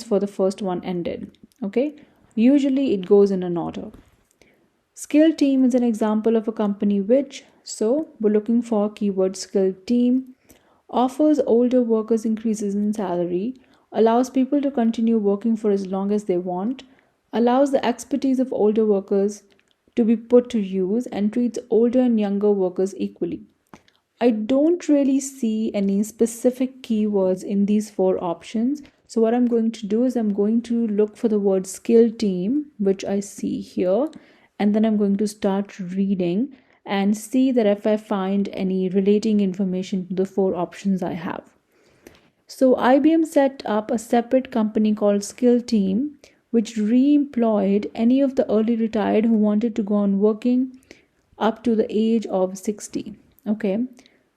for the first one ended. Okay, usually it goes in an order. Skill team is an example of a company which, so we're looking for keyword skill team, offers older workers increases in salary, allows people to continue working for as long as they want, allows the expertise of older workers to be put to use, and treats older and younger workers equally. I don't really see any specific keywords in these 4 options. So what I'm going to do is I'm going to look for the word skill team, which I see here, and then I'm going to start reading and see that if I find any relating information to the 4 options I have. So IBM set up a separate company called Skill Team, which re-employed any of the early retired who wanted to go on working up to the age of 60. Okay,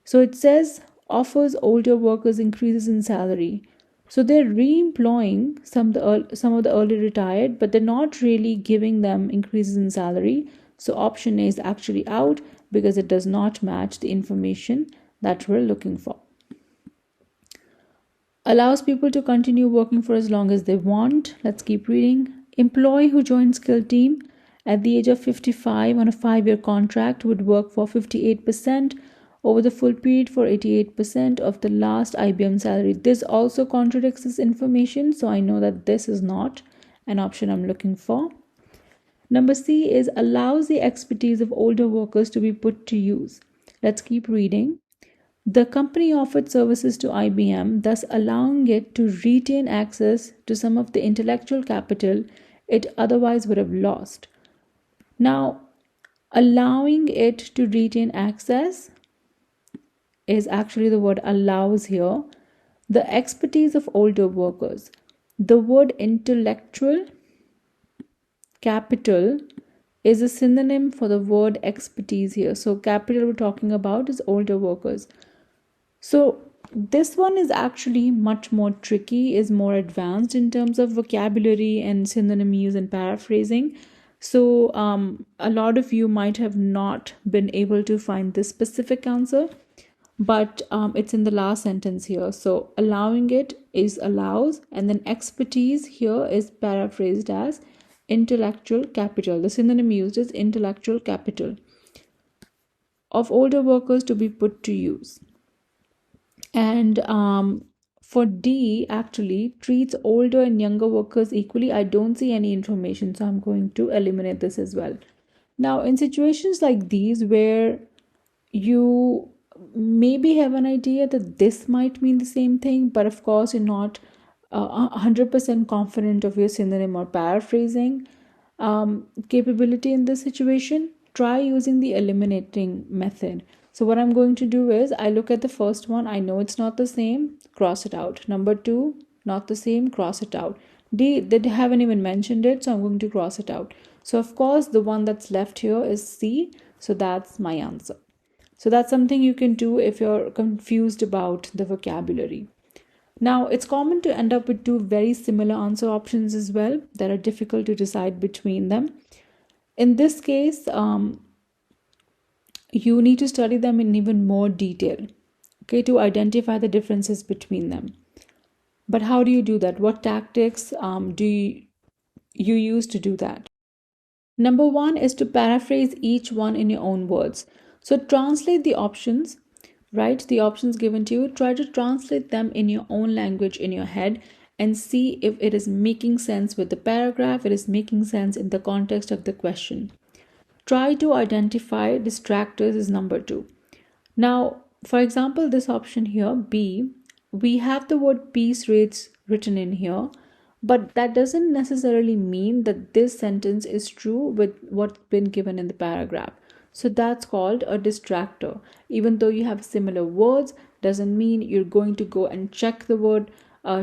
so it says offers older workers increases in salary. So they're re-employing some of the early retired, but they're not really giving them increases in salary. So option A is actually out because it does not match the information that we're looking for. Allows people to continue working for as long as they want. Let's keep reading. Employee who joined skill team at the age of 55 on a 5-year contract would work for 58% over the full period for 88% of the last IBM salary. This also contradicts this information, so I know that this is not an option I'm looking for. Number C is allows the expertise of older workers to be put to use. Let's keep reading. The company offered services to IBM, thus allowing it to retain access to some of the intellectual capital it otherwise would have lost. Now, allowing it to retain access is actually the word allows here. The expertise of older workers. The word intellectual capital is a synonym for the word expertise here. So, capital we're talking about is older workers. So this one is actually much more tricky, is more advanced in terms of vocabulary and synonym use and paraphrasing. So a lot of you might have not been able to find this specific answer, but it's in the last sentence here. So allowing it is allows, and then expertise here is paraphrased as intellectual capital. The synonym used is intellectual capital of older workers to be put to use. And for D, actually treats older and younger workers equally. I don't see any information, so I'm going to eliminate this as well. Now, in situations like these where you maybe have an idea that this might mean the same thing, but of course you're not 100% confident of your synonym or paraphrasing capability in this situation, try using the eliminating method. So what I'm going to do is I look at the first one, I know it's not the same, cross it out. Number two, not the same, cross it out. D, they haven't even mentioned it, so I'm going to cross it out. So of course, the one that's left here is C, so that's my answer. So that's something you can do if you're confused about the vocabulary. Now, it's common to end up with two very similar answer options as well that are difficult to decide between them. In this case, you need to study them in even more detail, okay, to identify the differences between them. But how do you do that? What tactics do you use to do that? Number one is to paraphrase each one in your own words. So translate the options, right? The options given to you, try to translate them in your own language in your head and see if it is making sense with the paragraph, it is making sense in the context of the question. Try to identify distractors is number two. Now, for example, this option here, B, we have the word peace rates written in here, but that doesn't necessarily mean that this sentence is true with what's been given in the paragraph. So that's called a distractor. Even though you have similar words, doesn't mean you're going to go and check the word,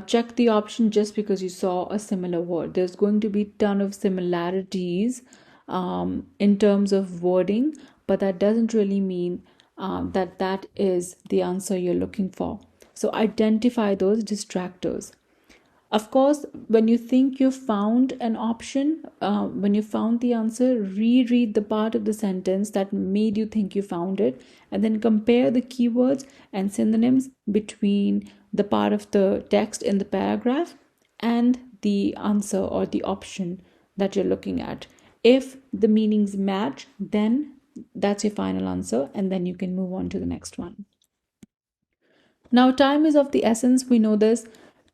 check the option just because you saw a similar word. There's going to be a ton of similarities in terms of wording, but that doesn't really mean that is the answer you're looking for. So identify those distractors. Of course, when you think you found an option, when you found the answer, reread the part of the sentence that made you think you found it, and then compare the keywords and synonyms between the part of the text in the paragraph and the answer or the option that you're looking at. If the meanings match, then that's your final answer, and then you can move on to the next one. Now, time is of the essence. We know this.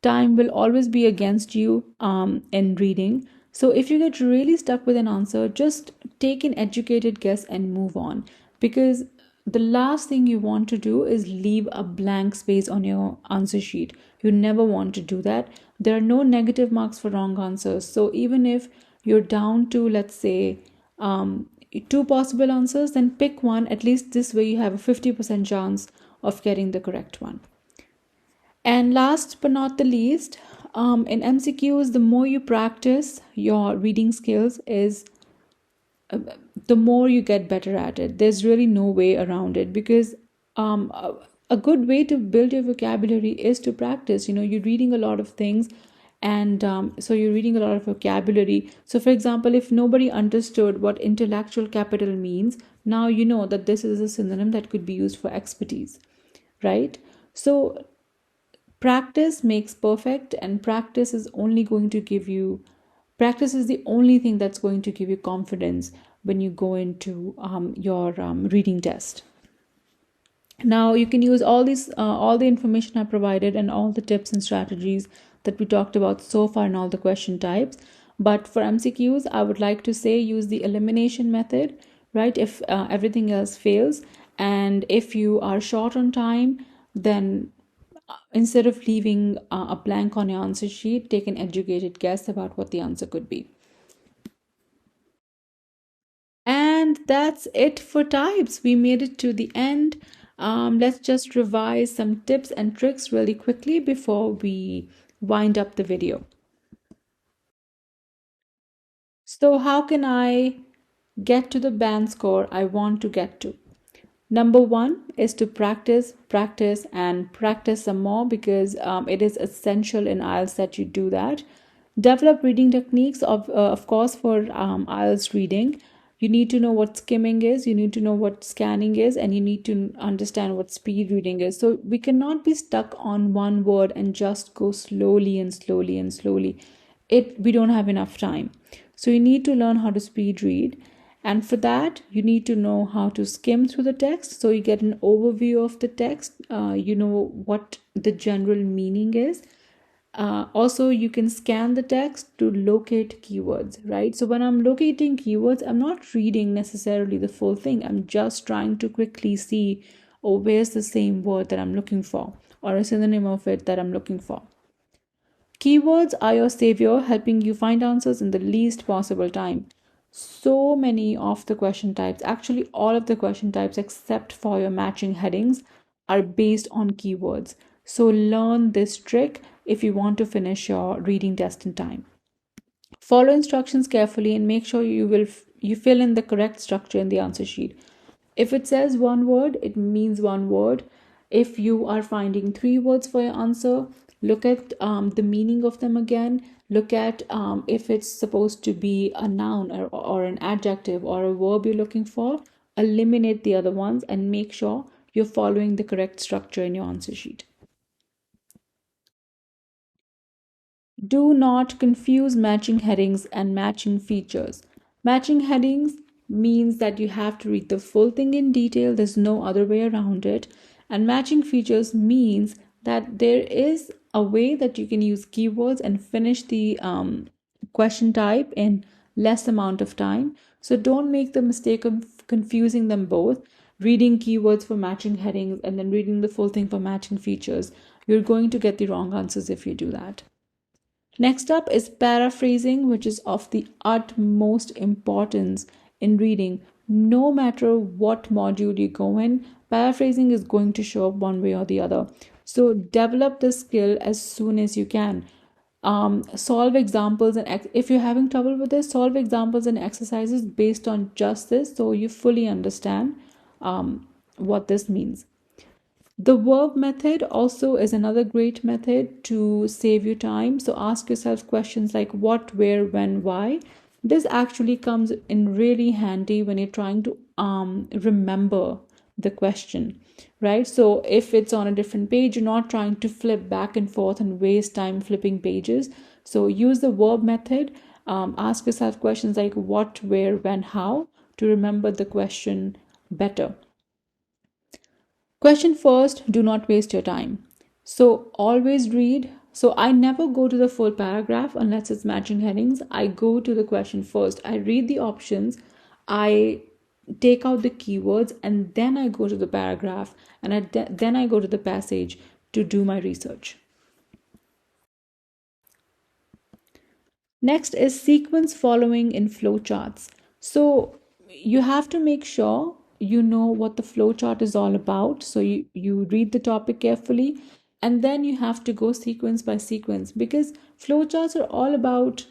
Time will always be against you in reading. So, if you get really stuck with an answer, just take an educated guess and move on. Because the last thing you want to do is leave a blank space on your answer sheet. You never want to do that. There are no negative marks for wrong answers. So, even if you're down to, let's say, two possible answers, then pick one. At least this way you have a 50% chance of getting the correct one. And last but not the least, in MCQs, the more you practice your reading skills is the more you get better at it. There's really no way around it because a good way to build your vocabulary is to practice. You're reading a lot of things, and so you're reading a lot of vocabulary. So, for example, if nobody understood what intellectual capital means, now you know that this is a synonym that could be used for expertise, right? So practice makes perfect, and practice is the only thing that's going to give you confidence when you go into your reading test. Now you can use all the information I provided and all the tips and strategies that we talked about so far in all the question types. But for MCQs, I would like to say use the elimination method, right? If everything else fails, and if you are short on time, then instead of leaving a blank on your answer sheet, take an educated guess about what the answer could be. And that's it for types. We made it to the end. Let's just revise some tips and tricks really quickly before we wind up the video. So how can I get to the band score I want to get to? Number one is to practice, practice, and practice some more because it is essential in IELTS that you do that. Develop reading techniques, of course, for IELTS reading. You need to know what skimming is, you need to know what scanning is, and you need to understand what speed reading is. So we cannot be stuck on one word and just go slowly and slowly and slowly. We don't have enough time. So you need to learn how to speed read. And for that, you need to know how to skim through the text. So you get an overview of the text. You know what the general meaning is. Also, you can scan the text to locate keywords, right? So when I'm locating keywords, I'm not reading necessarily the full thing. I'm just trying to quickly see, oh, where's the same word that I'm looking for or a synonym of it that I'm looking for. Keywords are your savior, helping you find answers in the least possible time. So many of the question types, actually, all of the question types except for your matching headings, are based on keywords. So, learn this trick if you want to finish your reading test in time. Follow instructions carefully and make sure you fill in the correct structure in the answer sheet. If it says one word, it means one word. If you are finding three words for your answer, look at the meaning of them again. Look at if it's supposed to be a noun or an adjective or a verb you're looking for. Eliminate the other ones and make sure you're following the correct structure in your answer sheet. Do not confuse matching headings and matching features. Matching headings means that you have to read the full thing in detail, there's no other way around it. And matching features means that there is a way that you can use keywords and finish the question type in less amount of time. So don't make the mistake of confusing them both, reading keywords for matching headings and then reading the full thing for matching features. You're going to get the wrong answers if you do that. Next up is paraphrasing, which is of the utmost importance in reading. No matter what module you go in, paraphrasing is going to show up one way or the other. So develop the skill as soon as you can. Solve examples, and if you're having trouble with this, solve examples and exercises based on just this so you fully understand what this means. The verb method also is another great method to save you time. So ask yourself questions like what, where, when, why. This actually comes in really handy when you're trying to remember the question, right? So if it's on a different page, you're not trying to flip back and forth and waste time flipping pages. So use the verb method. Ask yourself questions like what, where, when, how to remember the question better. Question first, do not waste your time. So always read. So I never go to the full paragraph unless it's matching headings. I go to the question first. I read the options. I take out the keywords and then I go to the paragraph and then I go to the passage to do my research. Next is sequence following in flowcharts. So you have to make sure you know what the flowchart is all about. So you read the topic carefully and then you have to go sequence by sequence because flowcharts are all about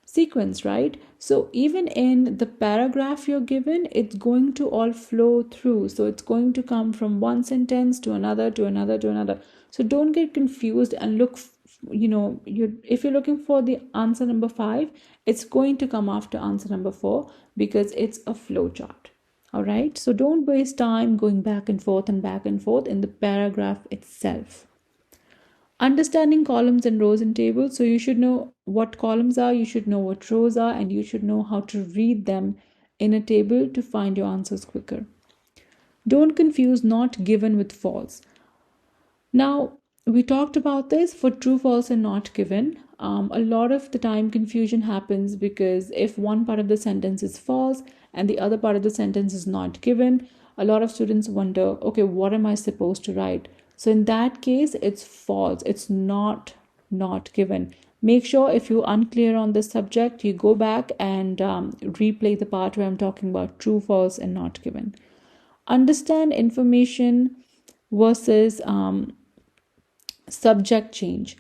sequence, right? So even in the paragraph you're given, it's going to all flow through. So it's going to come from one sentence to another, to another, to another. So don't get confused and look, if you're looking for the answer number 5, it's going to come after answer number 4 because it's a flow chart. All right. So don't waste time going back and forth in the paragraph itself. Understanding columns and rows in tables. So you should know what columns are, you should know what rows are, and you should know how to read them in a table to find your answers quicker. Don't confuse not given with false. Now, we talked about this for true, false, and not given. A lot of the time, confusion happens because if one part of the sentence is false and the other part of the sentence is not given, a lot of students wonder, okay, what am I supposed to write? So in that case, it's false. It's not given. Make sure if you're unclear on this subject, you go back and replay the part where I'm talking about true, false, and not given. Understand information versus subject change.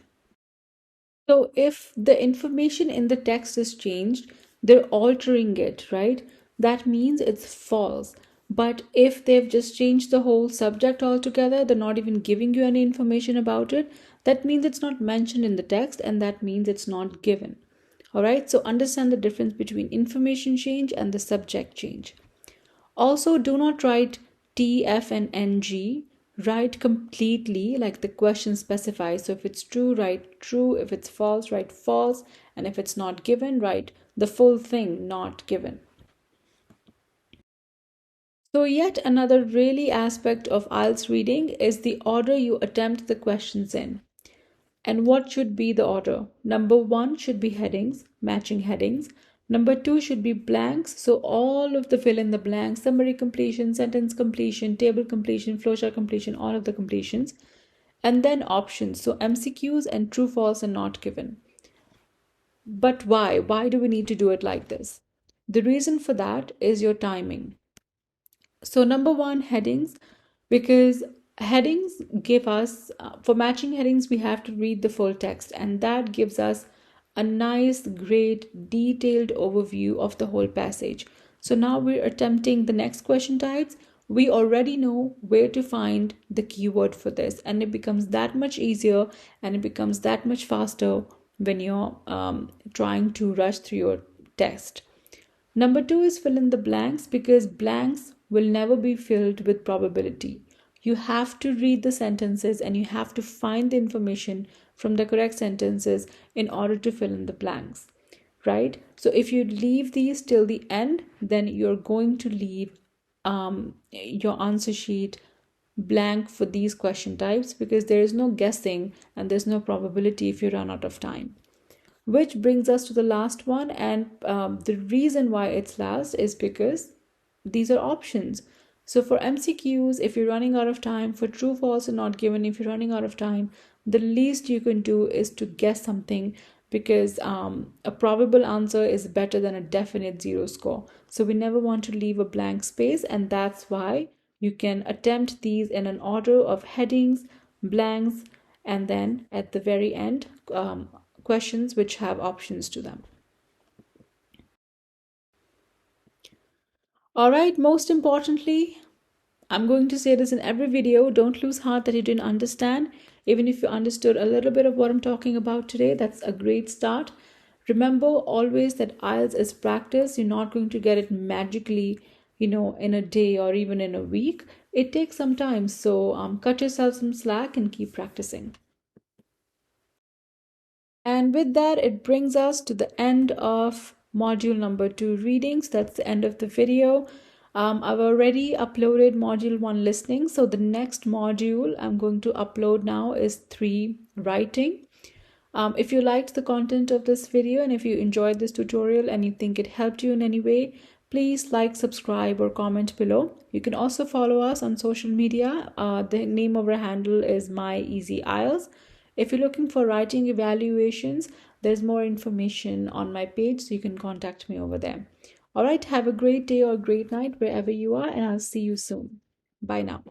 So if the information in the text is changed, they're altering it, right? That means it's false. But if they've just changed the whole subject altogether, they're not even giving you any information about it, that means it's not mentioned in the text and that means it's not given. All right, so understand the difference between information change and the subject change. Also, do not write T, F, and NG. Write completely like the question specifies. So if it's true, write true. If it's false, write false. And if it's not given, write the full thing, not given. So yet another really aspect of IELTS reading is the order you attempt the questions in. And what should be the order? Number 1 should be headings, matching headings. Number 2 should be blanks. So all of the fill in the blanks, summary completion, sentence completion, table completion, flowchart completion, all of the completions. and then options. So MCQs and true false are not given. But why? Why do we need to do it like this? The reason for that is your timing. So, number one, headings, because headings give us, for matching headings, we have to read the full text, and that gives us a nice, great, detailed overview of the whole passage. So, now we're attempting the next question types. We already know where to find the keyword for this, and it becomes that much easier and it becomes that much faster when you're trying to rush through your text. Number two is fill in the blanks, because blanks will never be filled with probability. You have to read the sentences and you have to find the information from the correct sentences in order to fill in the blanks, right? So if you leave these till the end, then you're going to leave your answer sheet blank for these question types, because there is no guessing and there's no probability if you run out of time. Which brings us to the last one, and the reason why it's last is because these are options. So for MCQs, if you're running out of time, for true, false, and not given, if you're running out of time, the least you can do is to guess something, because a probable answer is better than a definite zero score. So we never want to leave a blank space, and that's why you can attempt these in an order of headings, blanks, and then at the very end, questions which have options to them. All right, most importantly, I'm going to say this in every video, don't lose heart that you didn't understand. Even if you understood a little bit of what I'm talking about today, that's a great start. Remember always that IELTS is practice. You're not going to get it magically, in a day or even in a week. It takes some time. So cut yourself some slack and keep practicing. And with that, it brings us to the end of module number 2 readings. That's the end of the video. I've already uploaded module 1 listening. So the next module I'm going to upload now is 3 writing. If you liked the content of this video and if you enjoyed this tutorial and you think it helped you in any way, please like, subscribe, or comment below. You can also follow us on social media. The name of our handle is My Easy IELTS. If you're looking for writing evaluations, there's more information on my page, so you can contact me over there. All right, have a great day or great night wherever you are, and I'll see you soon. Bye now.